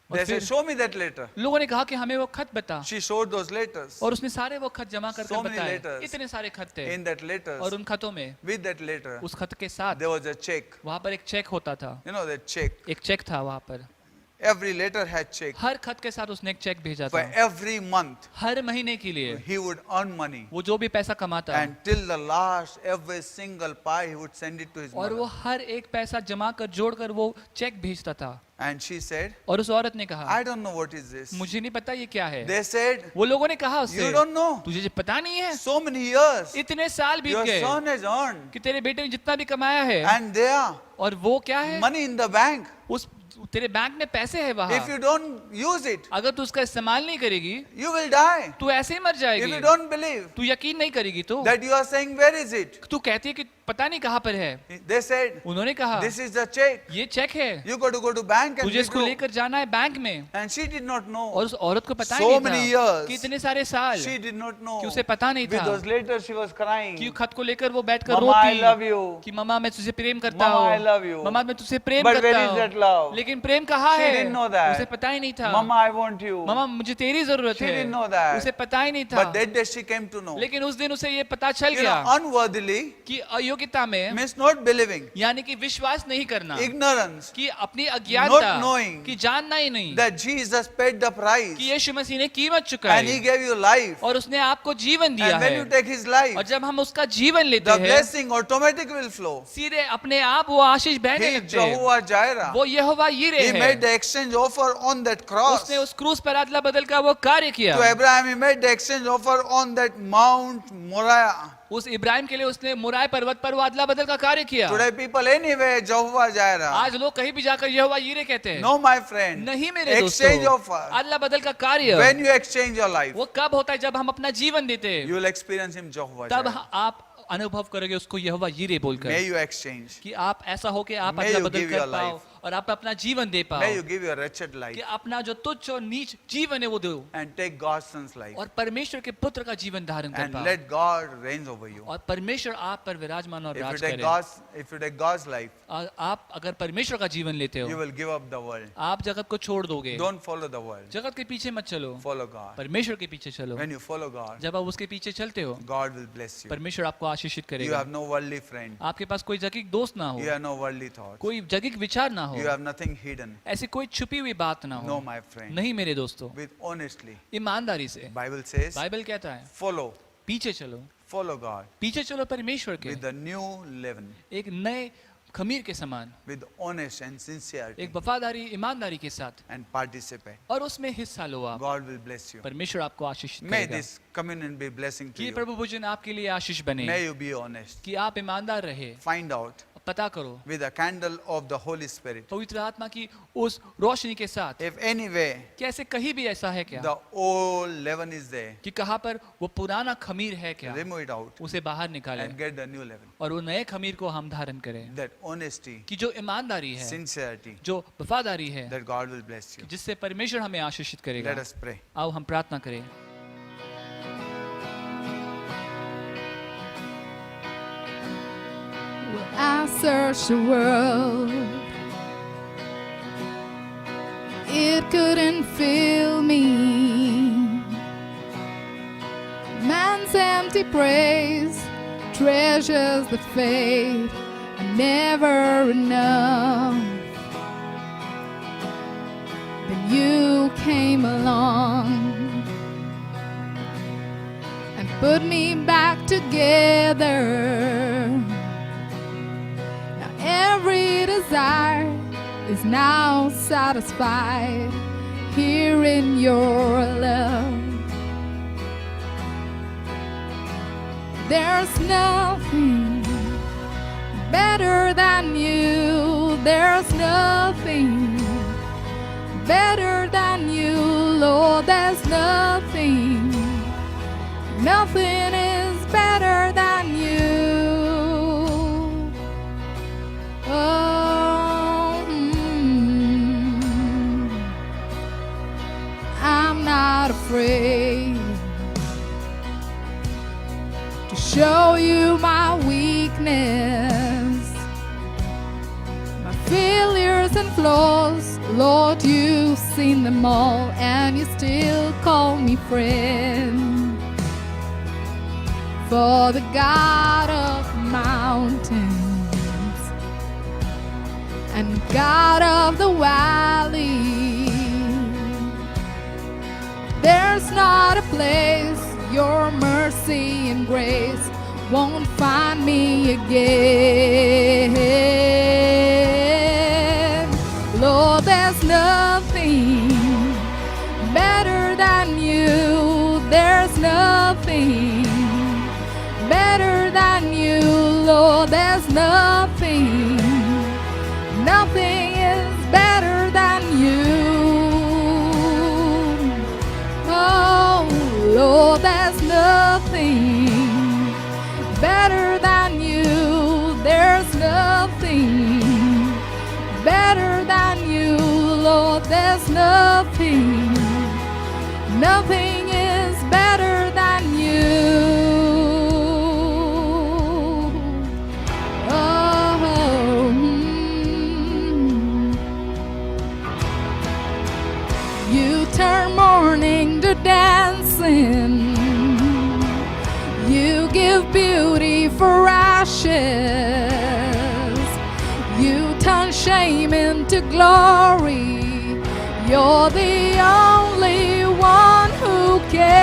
D: और
C: they said,
D: फिर
C: show me that letter.
D: लोगों ने कहा कि हमें वो खत बता,
C: She showed those letters.
D: और उसने सारे वो खत जमा कर
C: So many
D: बताए,
C: letters.
D: इतने सारे खत थे,
C: In that letters,
D: और उन खतों में,
C: with that letter,
D: उस खत के साथ
C: there was a check.
D: वहाँ पर एक चेक होता था,
C: You know that check.
D: एक चेक था वहाँ पर,
C: Every letter had check.
D: हर खत के साथ उसने एक चेक भेजा
C: For
D: था,
C: every month,
D: हर महीने के लिए
C: he would earn money.
D: वो जो भी पैसा कमाता
C: And till the last, every single pie, he would send it to his
D: और वो
C: mother.
D: हर एक पैसा जमा कर जोड़ कर वो चेक भेजता था।
C: And she said,
D: और उस औरत ने कहा,
C: I don't know what is this.
D: मुझे नहीं पता ये क्या है।
C: They said,
D: वो लोगों ने कहा उससे,
C: you don't know.
D: तुझे पता नहीं है,
C: So many years,
D: इतने साल बीत
C: your
D: गए
C: son has earned.
D: कि तेरे बेटे ने जितना भी कमाया है,
C: And there,
D: और वो क्या है,
C: money in the bank.
D: उस तेरे बैंक में पैसे है
C: If
D: वहाँ,
C: you don't use it,
D: अगर तू उसका इस्तेमाल नहीं करेगी
C: you will die.
D: तू ऐसे ही मर
C: If
D: जाएगी।
C: you don't believe
D: तू यकीन नहीं करेगी तो
C: that you are saying, where is it?
D: तू कहती है कि पता नहीं कहाँ पर है।
C: They said,
D: उन्होंने कहा
C: this is the check.
D: ये चेक है,
C: You got to go to bank and
D: तुझे इसको
C: withdraw.
D: लेकर जाना है बैंक में।
C: And she did not know.
D: और उस औरत को पता
C: So
D: ही
C: many
D: नहीं
C: years.
D: था कि इतने सारे साल
C: She did not know.
D: कि उसे पता नहीं था
C: Because later she was crying.
D: कि खत को लेकर वो बैठकर
C: Mama, I love
D: रोती
C: you.
D: कि मम्मा मैं तुझे प्रेम करता
C: Mama, I love
D: हूँ,
C: you.
D: मम्मा मैं तुझे प्रेम
C: But where
D: करता
C: is that
D: हूँ,
C: love?
D: लेकिन प्रेम कहाँ
C: She
D: है?
C: didn't know that.
D: उसे पता ही नहीं था।
C: Mama, I want you.
D: मम्मा मुझे तेरी जरूरत
C: She
D: है,
C: didn't know that.
D: उसे पता ही नहीं था।
C: But that day she came to know.
D: लेकिन उस दिन उसे ये पता चल
C: You
D: गया
C: know, unworthily
D: कि अयोग्यता में
C: means not believing,
D: यानी कि विश्वास नहीं करना,
C: ignorance,
D: कि अपनी अज्ञानता,
C: knowing
D: कि जानना ही नहीं
C: that Jesus paid the price
D: कि यीशु मसीह ने कीमत
C: and
D: चुकाई
C: He gave you life.
D: और उसने आपको जीवन दिया
C: And when
D: है।
C: you take His life,
D: और जब हम उसका जीवन लेते
C: the
D: हैं,
C: blessing automatic will flow.
D: सीधे अपने आप वो आशीष बहने
C: He,
D: लगते हैं।
C: Jehovah Jireh,
D: वो यहोवा यीरे
C: He made
D: है।
C: the exchange offer on that cross.
D: उसने उस क्रूस पर अदला बदल का वो कार्य किया।
C: To Abraham, He made the exchange offer on that Mount Moriah.
D: उस इब्राहिम के लिए उसने मुराय पर्वत पर वो अदला बदल का कार्य किया।
C: Today, people anyway, Jehovah Jireh.
D: आज लोग कहीं भी जाकर यहोवा यीरे कहते हैं।
C: No, my friend.
D: नहीं मेरे
C: Exchange
D: दोस्तों,
C: offer.
D: अदला बदल का कार्य
C: When you exchange your life,
D: वो कब होता है? जब हम अपना जीवन देते हैं,
C: you will experience Him, Jehovah
D: तब
C: Jireh.
D: आप अनुभव करोगे उसको यहोवा यीरे बोलकर
C: May you exchange.
D: कि आप ऐसा हो कि आप
C: May
D: अदला
C: you
D: बदल
C: give
D: कर
C: your
D: पाओ
C: life.
D: और आप अपना जीवन दे पाओ,
C: May you give your wretched life
D: कि अपना जो तुच्छ और नीच जीवन है वो दो
C: and take God's son's life
D: और परमेश्वर के पुत्र का जीवन धारण कर
C: and
D: पाओ
C: let God reign over you.
D: और परमेश्वर आप पर विराजमान और
C: If you
D: राज
C: take
D: करे।
C: God's life,
D: और आप अगर परमेश्वर का जीवन लेते
C: you
D: हो,
C: will give up the world.
D: आप जगत को छोड़ दोगे।
C: Don't follow the world.
D: जगत के पीछे मत चलो,
C: Follow God.
D: परमेश्वर के पीछे चलो।
C: When you follow God,
D: जब आप उसके पीछे चलते हो,
C: God will bless you.
D: परमेश्वर आपको आशीषित
C: You
D: करेगा।
C: have no worldly friend.
D: आपके पास कोई जगिक दोस्त ना हो,
C: You have no worldly thoughts.
D: कोई जगिक विचार ना
C: You
D: हो,
C: have nothing hidden.
D: ऐसी कोई छुपी हुई बात ना
C: No,
D: हो।
C: my friend.
D: नहीं मेरे दोस्तों,
C: With honestly,
D: ईमानदारी से
C: Bible says,
D: बाइबल कहता है
C: follow,
D: पीछे चलो,
C: follow God
D: पीछे चलो परमेश्वर के
C: with the new leaven,
D: एक नए खमीर के समान,
C: with honest and sincerity,
D: एक वफादारी ईमानदारी के साथ,
C: and participate.
D: और उसमें हिस्सा लो आप।
C: God will bless you.
D: परमेश्वर आपको आशीष
C: May
D: करेगा।
C: this communion be blessing to
D: कि
C: you.
D: प्रभु भोजन आपके लिए आशीष बने,
C: May you be honest.
D: कि आप ईमानदार रहे।
C: Find out
D: पता करो
C: with the candle of the Holy Spirit.
D: पवित्र आत्मा की उस रोशनी के साथ
C: If any way
D: कि ऐसे कहीं भी ऐसा है क्या
C: the old leaven is there,
D: कि कहाँ पर वो पुराना खमीर है क्या,
C: remove it out
D: उसे बाहर निकालें
C: and get the new leaven.
D: और वो नए खमीर को हम धारण करें।
C: That honesty,
D: कि जो ईमानदारी है,
C: sincerity,
D: जो वफादारी है,
C: that God will bless you.
D: जिससे परमेश्वर हमें आशीषित करेगा।
C: Let us pray.
D: आओ हम प्रार्थना करें।
A: I searched the world, it couldn't fill me. Man's empty praise treasures the faith are never enough. Then you came along and put me back together. Now every desire is now satisfied here in your love. There's nothing better than you. There's nothing better than you, Lord. There's nothing. Nothing is better than you. Oh, I'm not afraid to show you my weakness, my failures and flaws. Lord, you've seen them all, and you still call me friend. For the God of mountains and God of the valley, there's not a place your mercy and grace won't find me again. Lord, there's nothing better than you. There's nothing better than you, Lord. There's nothing. Nothing is better than you. Oh, Lord, there's nothing better than you. Nothing is better than you. Oh, you turn mourning to dancing. You give beauty for ashes. You turn shame into glory. You're the only one who can.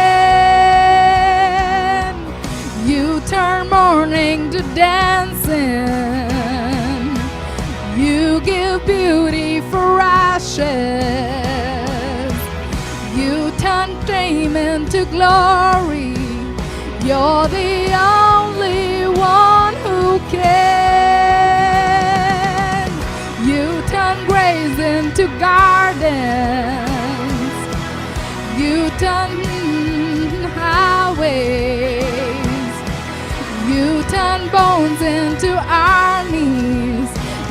A: You turn mourning to dancing. You give beauty for ashes. You turn shame into glory. You're the only one who can. You turn graves into gardens. You turn highways. You turn bones into armies.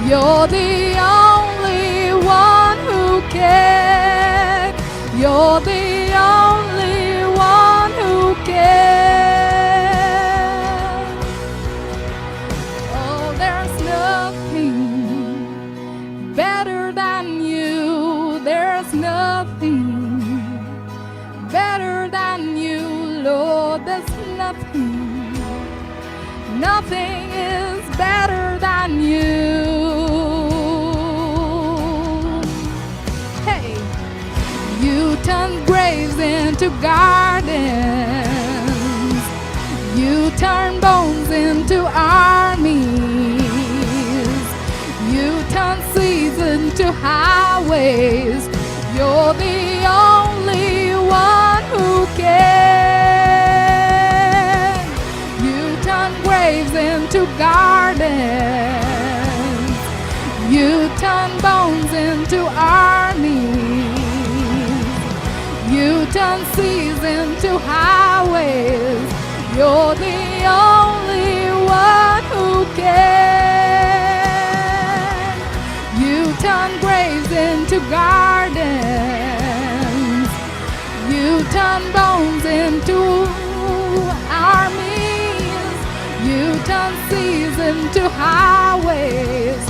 A: You're the only one who can. You're the only one who can. Oh, there's nothing better than you. There's nothing better than you, Lord. There's nothing. Nothing is better than you. Hey, you turn graves into gardens. You turn bones into armies. You turn seas into highways. You're the only one who can. You turn graves into gardens. You turn bones into armies. You turn seas into highways. You're the only one who can. You turn graves into gardens. You turn bones into armies. You turn seas into highways.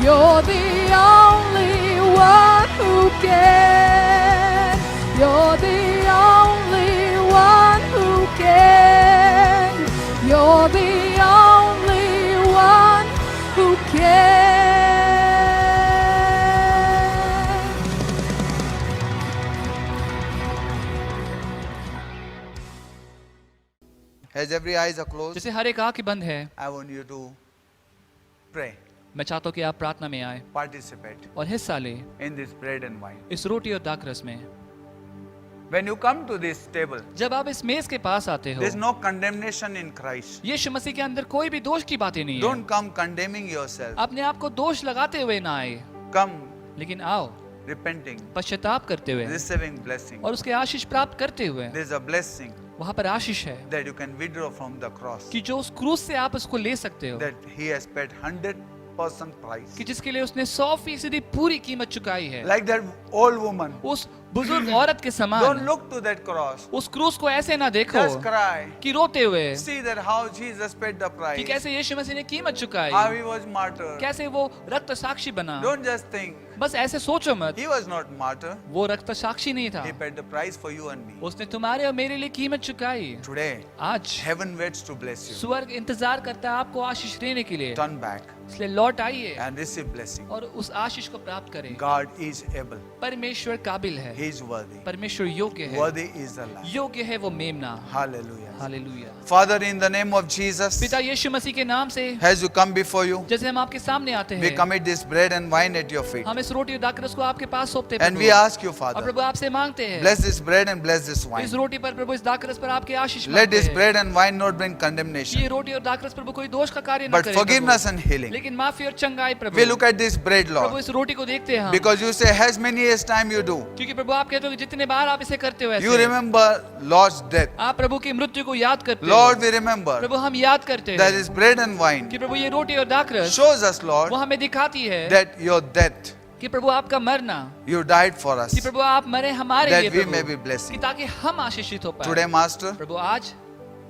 A: You're the only one who can. You're the only one who can. You're the only one who can.
C: As every eyes are closed,
D: जैसे हर एक आंख बंद है,
C: I want you to pray,
D: मैं चाहता हूँ कि आप प्रार्थना में आए
C: participate
D: और हिस्सा ले
C: in this bread and wine.
D: इस रोटी और दाखरस में।
C: When you come to this table,
D: जब आप इस मेज के पास आते हो,
C: there's no condemnation in Christ.
D: यीशु मसीह के अंदर कोई भी दोष की बातें नहीं है।
C: Don't come condemning yourself.
D: अपने आप को दोष लगाते हुए ना आए,
C: Come
D: लेकिन आओ
C: repenting,
D: पश्चाताप करते हुए
C: receiving blessing.
D: और उसके आशीष प्राप्त करते हुए।
C: There's a blessing
D: वहाँ पर आशीष है
C: that you can withdraw from the cross.
D: कि जो उस क्रूस से आप उसको ले सकते हो,
C: That He has paid 100% price.
D: कि जिसके लिए उसने 100% पूरी कीमत चुकाई है।
C: Like that old woman.
D: उस बुजुर्ग औरत के
C: Don't
D: समान
C: look to that cross.
D: उस क्रूस को ऐसे ना देखो
C: Just cry.
D: कि रोते हुए
C: See that how Jesus paid the
D: कि
C: price.
D: कैसे यीशु मसीह ने कीमत चुकाई,
C: How He was martyr.
D: कैसे वो रक्त साक्षी बना।
C: Don't just think
D: बस ऐसे सोचो मत,
C: He was not martyr.
D: वो रक्त साक्षी नहीं था,
C: He paid the price for you and me.
D: उसने तुम्हारे और मेरे लिए कीमत चुकाई।
C: Today,
D: आज
C: heaven waits to bless you.
D: स्वर्ग इंतजार करता है आपको आशीष देने के लिए,
C: Turn back
D: इसलिए लौट आइए
C: and receive blessing.
D: और उस आशीष को प्राप्त करें।
C: God is able.
D: परमेश्वर काबिल है,
C: He is worthy.
D: परमेश्वर योग्य है,
C: Worthy is the Lamb.
D: योग्य है वो मेमना।
C: Hallelujah.
D: Hallelujah.
C: Father, in the name of Jesus,
D: पिता यीशु मसीह के नाम से
C: as you come before you,
D: जैसे हम आपके सामने आते
C: we
D: हैं,
C: commit this bread and wine at your feet.
D: हम इस रोटी और दाखरस को आपके पास सौंपते हैं
C: And we
D: Prabhu.
C: ask you,
D: और
C: Father,
D: प्रभु आपसे मांगते हैं,
C: bless this bread and bless this wine.
D: इस रोटी पर प्रभु, इस दाखरस पर आपके आशीष
C: Let
D: मांगते
C: this
D: हैं।
C: bread and wine not bring condemnation,
D: ये रोटी और दाखरस प्रभु कोई दोष का कार्य न
C: but
D: करे
C: forgiveness
D: प्रभु,
C: and healing.
D: लेकिन माफी और चंगाई प्रभु।
C: We look at this bread,
D: Prabhu
C: Lord,
D: इस रोटी को देखते हैं हम,
C: because you say, as many as time you do,
D: क्योंकि प्रभु आप कहते हो कि जितने बार आप इसे करते हो
C: you
D: ऐसे,
C: remember Lord's death.
D: आप प्रभु की मृत्यु को याद करते हो।
C: Lord, we remember
D: प्रभु हम याद करते
C: that
D: हैं
C: this bread and wine
D: कि प्रभु ये रोटी और दाखरस
C: shows us, Lord,
D: वो हमें दिखाती है
C: that your death,
D: कि प्रभु आपका मरना,
C: You died for us
D: कि प्रभु आप मरे हमारे
C: that
D: लिए
C: we may
D: Prabhu,
C: be blessed.
D: कि ताकि हम आशीषित हो
C: Today,
D: पाए।
C: Master,
D: प्रभु आज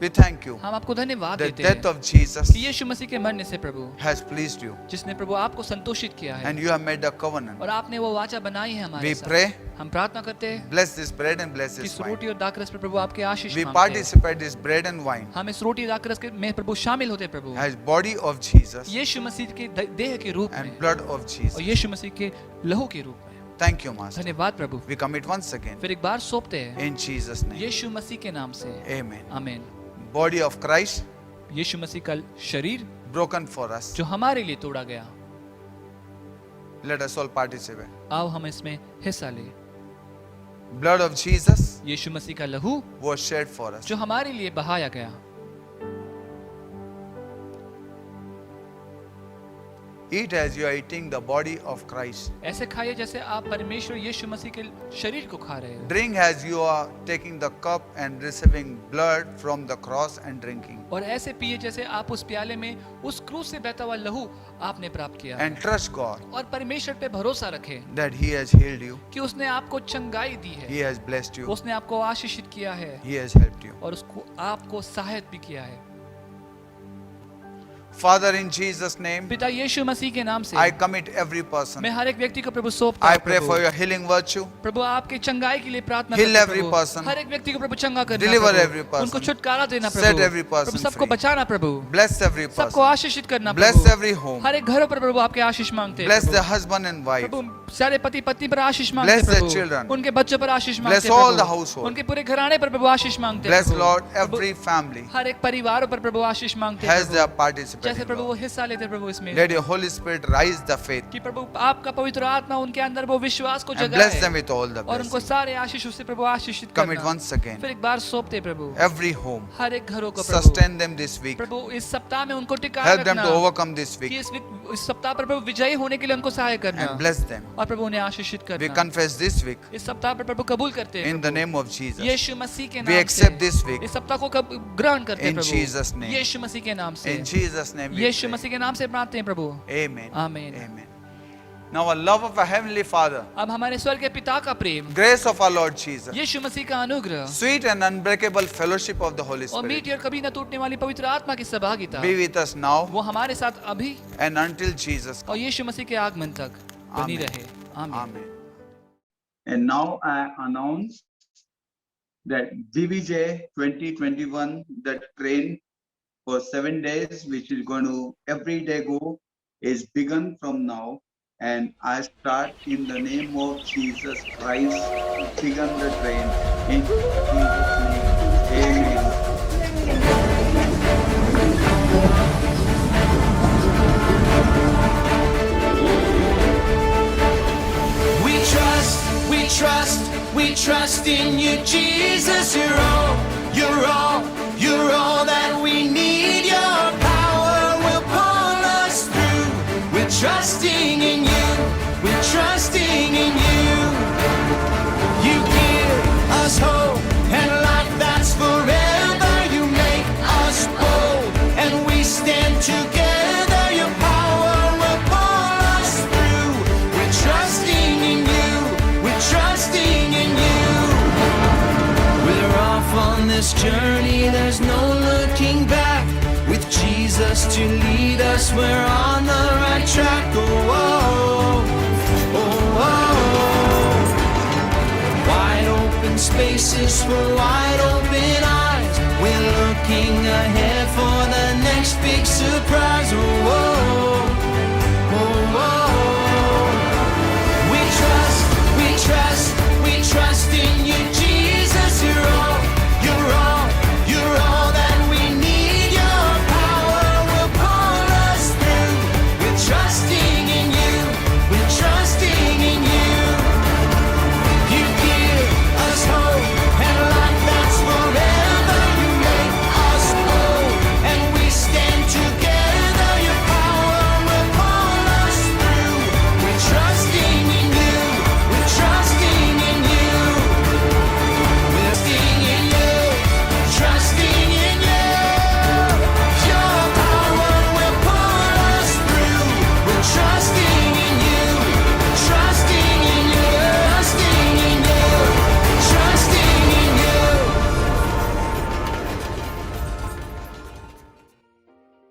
C: we thank you.
D: हम आपको धन्यवाद
C: The
D: देते
C: death
D: हैं
C: of Jesus
D: कि यीशु मसीह के मरने से प्रभु,
C: has pleased you
D: जिसने प्रभु आपको संतोषित किया है
C: and you have made a covenant.
D: और आपने वो वाचा बनाई है हमारे
C: We
D: साथ।
C: pray,
D: हम प्रार्थना करते हैं
C: bless this bread and bless
D: कि
C: this
D: इस
C: wine.
D: रोटी और दाखरस पर प्रभु आपके आशीष
C: We
D: मांगते हैं।
C: participate this bread and wine
D: हम इस रोटी दाखरस के में प्रभु शामिल होते हैं प्रभु,
C: as body of Jesus
D: यीशु मसीह के देह के रूप में
C: and blood of
D: और
C: Jesus.
D: यीशु मसीह के लहू के रूप में।
C: Thank you, Master.
D: धन्यवाद प्रभु।
C: We commit once again
D: फिर एक बार सौंपते हैं
C: in Jesus' name.
D: यीशु मसीह के नाम से,
C: Amen.
D: आमीन।
C: Body of Christ
D: यीशु मसीह का शरीर
C: broken for us.
D: जो हमारे लिए तोड़ा गया,
C: Let us all participate.
D: आओ हम इसमें हिस्सा लें।
C: Blood of Jesus
D: यीशु मसीह का लहू
C: was shed for us.
D: जो हमारे लिए बहाया गया,
C: Eat as you are eating the body of Christ.
D: ऐसे खाइए जैसे आप परमेश्वर यीशु मसीह के शरीर को खा रहे हो।
C: Drink as you are taking the cup and receiving blood from the cross and drinking.
D: और ऐसे पिए जैसे आप उस प्याले में उस क्रूस से बहता हुआ लहू आपने प्राप्त किया।
C: And trust God
D: और परमेश्वर पे भरोसा रखें
C: that He has healed you,
D: कि उसने आपको चंगाई दी है,
C: He has blessed you,
D: उसने आपको आशीषित किया है
C: He has helped you.
D: और उसको आपको सहायता भी किया है।
C: Father, in Jesus' name,
D: पिता यीशु मसीह के नाम से
C: I commit every person.
D: मैं हर एक व्यक्ति को प्रभु सौंपता
C: I
D: हूं
C: pray
D: Prabhu.
C: for your healing virtue.
D: प्रभु आपके चंगाई के लिए प्रार्थना
C: Heal
D: करता हूं
C: every
D: प्रभु।
C: person.
D: हर एक व्यक्ति को प्रभु चंगा करना
C: Deliver
D: प्रभु।
C: every person.
D: उनको छुटकारा देना
C: Set
D: प्रभु।
C: every person
D: प्रभु सबको
C: free.
D: बचाना प्रभु।
C: Bless every
D: सबको
C: person.
D: आशीषित करना
C: Bless
D: प्रभु।
C: every home.
D: हर एक घरों पर प्रभु आपके आशीष मांगते हैं
C: Bless
D: Prabhu.
C: the husband and wife.
D: प्रभु सारे पति पत्नी पर आशीष मांगते
C: Bless
D: हैं
C: their
D: प्रभु।
C: children.
D: उनके बच्चों पर आशीष मांगते
C: Bless
D: हैं
C: all
D: प्रभु।
C: the household.
D: उनके पूरे घराने पर प्रभु आशीष मांगते हैं
C: Bless,
D: प्रभु।
C: Lord,
D: प्रभु,
C: every family
D: हर एक परिवारों पर प्रभु आशीष मांगते हैं
C: as they
D: Prabhu.
C: are participating.
D: जैसे प्रभु वो
C: Lord.
D: हिस्सा लेते हैं प्रभु इसमें,
C: Let your Holy Spirit rise the faith
D: कि प्रभु आपका पवित्र आत्मा उनके अंदर वो विश्वास को
C: and bless
D: जगाए
C: them with all the
D: और उनको
C: blessings.
D: सारे आशीष उससे प्रभु आशीषित
C: Commit
D: करना।
C: once again
D: फिर एक बार सौंपते हैं प्रभु
C: every home.
D: हर एक घरों को प्रभु।
C: Sustain them this week.
D: प्रभु इस सप्ताह में उनको टिकाए
C: Help them
D: रखना
C: to overcome this
D: कि
C: week
D: इस सप्ताह पर प्रभु विजयी होने के लिए उनको सहाय करना
C: and bless them.
D: और प्रभु उन्हें आशीषित
C: We
D: करना।
C: confess this week
D: इस सप्ताह पर प्रभु कबूल करते हैं
C: in the name of Jesus.
D: यीशु मसीह के
C: We
D: नाम
C: accept
D: से
C: this week
D: इस सप्ताह को ग्रहण करते हैं
C: in
D: प्रभु
C: Jesus' name.
D: यीशु मसीह के नाम से
C: In Jesus' name we
D: Yeshu
C: pray.
D: मसीह के नाम से प्रार्थना है प्रभु,
C: Amen.
D: आमीन।
C: Amen. Now, our love of our Heavenly Father,
D: अब हमारे स्वर्ग के पिता का प्रेम,
C: grace of our Lord Jesus,
D: यीशु मसीह का अनुग्रह
C: sweet and unbreakable fellowship of the Holy
D: और
C: Spirit
D: मीठी और कभी न टूटने वाली पवित्र आत्मा की सहभागिता
C: be with us now
D: वो हमारे साथ अभी
C: and until Jesus
D: और
C: comes.
D: यीशु मसीह के आगमन तक बनी
C: आमीन।
D: रहे, आमीन।
C: Amen.
E: And now I announce that DVJ 2021, the train for 7 days, which is going to every day go, is begun from now. And I start in the name of Jesus Christ, begun the train in Jesus' name. Amen.
B: We trust in you, Jesus. You're all that we need. Your power will pull us through. We're trusting in you. We're trusting in you. You give us hope and life that's forever. You make us bold and we stand together. Your power will pull us through. We're trusting in you. We're trusting in you. We're off on this journey. There's no looking back. With Jesus to lead us, we're on the right track. Oh, oh, oh, oh. Wide open spaces for wide open eyes. We're looking ahead for the next big surprise. Oh, oh, oh, oh. We trust in you, Jesus. You're all that we need. Your power will pull us through. We're trusting in you. We're trusting in you. You give us hope and life that's forever. You make us whole and we stand together. Your power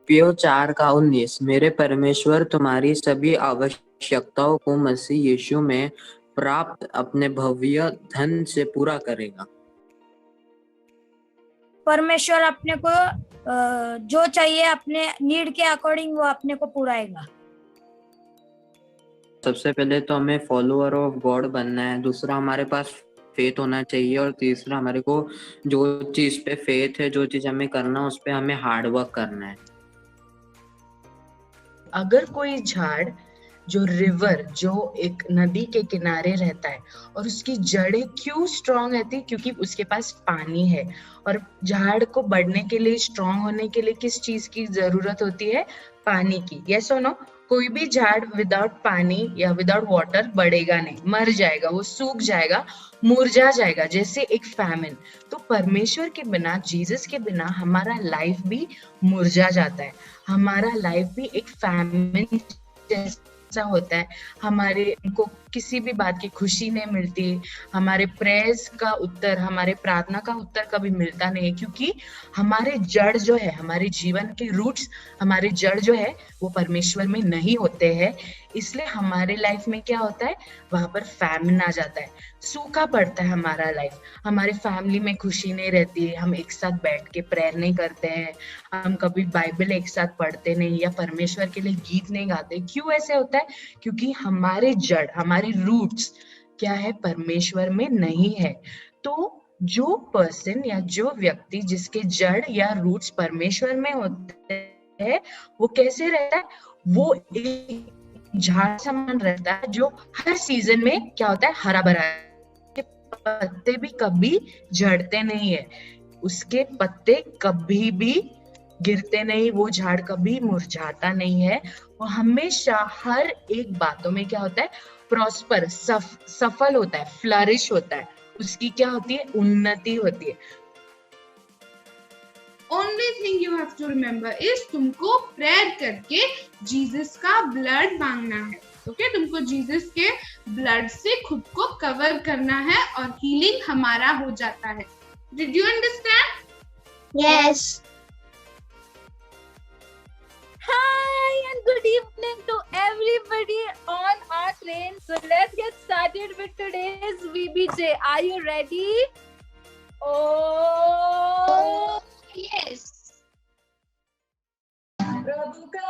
F: फिलिप्पियों 4:19 मेरे परमेश्वर तुम्हारी सभी आवश्यकताओं को मसीह यीशु में प्राप्त अपने भव्य धन से पूरा करेगा।
G: परमेश्वर अपने को जो चाहिए अपने नीड के अकॉर्डिंग वो अपने को पुराएगा।
F: सबसे पहले तो हमें फॉलोअर ऑफ गॉड बनना है, दूसरा हमारे पास फेथ होना चाहिए, और तीसरा हमारे को जो चीज पे फेथ है, जो चीज हमें करना है उस पे हमें हार्ड वर्क करना है।
H: अगर कोई झाड़ जो रिवर, जो एक नदी के किनारे रहता है और उसकी जड़ें क्यों स्ट्रांग रहती है, क्योंकि उसके पास पानी है। और झाड़ को बढ़ने के लिए, स्ट्रांग होने के लिए किस चीज की जरूरत होती है? पानी की। यस और नो? कोई भी झाड़ विदाउट पानी या विदाउट वाटर बढ़ेगा नहीं, मर जाएगा, वो सूख जाएगा, मुरझा जाएगा, जैसे एक फैमिन। तो परमेश्वर के बिना, जीसस के बिना हमारा लाइफ भी मुरझा जाता है, हमारा लाइफ भी एक फैमिन जैसा होता है। हमारे को किसी भी बात की खुशी नहीं मिलती, हमारे प्रेयर्स का उत्तर, हमारे प्रार्थना का उत्तर कभी मिलता नहीं है, क्योंकि हमारे जड़ जो है, हमारे जीवन के रूट्स, हमारे जड़ जो है वो परमेश्वर में नहीं होते हैं। इसलिए हमारे लाइफ में क्या होता है? वहां पर फैमिन आ जाता है, सूखा पड़ता है हमारा लाइफ, हमारे फैमिली में खुशी नहीं रहती है, हम एक साथ बैठ के प्रेयर नहीं करते हैं, हम कभी बाइबल एक साथ पढ़ते नहीं, या परमेश्वर के लिए गीत नहीं गाते। क्यों ऐसे होता है? क्योंकि हमारे जड़, हमारे रूट्स क्या है? परमेश्वर में नहीं है। तो जो पर्सन या जो व्यक्ति जिसके जड़ या रूट्स परमेश्वर में होते हैं, वो कैसे रहता है? वो एक झाड़ समान रहता है, जो हर सीजन में क्या होता है? हरा भरा है। पत्ते भी कभी झड़ते नहीं है, उसके पत्ते कभी भी गिरते नहीं, वो झाड़ कभी मुरझाता नहीं है। वो हमेशा हर एक बातों में क्या होता है? प्रॉस्पर, सफल होता है, फ्लरिश होता है, उसकी क्या होती है? उन्नति होती है।
I: Only thing you have to remember is तुमको प्रेयर करके जीसस का ब्लड मांगना है। ओके, तुमको जीसस के ब्लड से खुद को कवर करना है और हीलिंग हमारा हो जाता है। Did you understand?
G: Yes. Hi and good evening to everybody on our train. So let's get started with today's VBJ. Are you ready? Oh yes. प्रभु का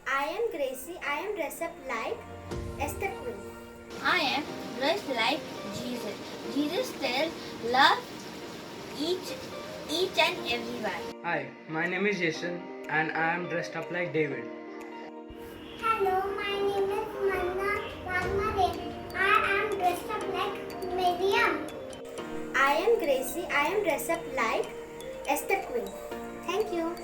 J: I am Gracie. I am dressed up like Esther Queen.
K: I am dressed like Jesus. Jesus said, love each and everyone.
L: Hi, my name is Jason and I am dressed up like David.
J: Hello, my name is Manna Ragmare. I am dressed up like Miriam. I am Gracie. I am dressed up like Esther Queen. Thank you.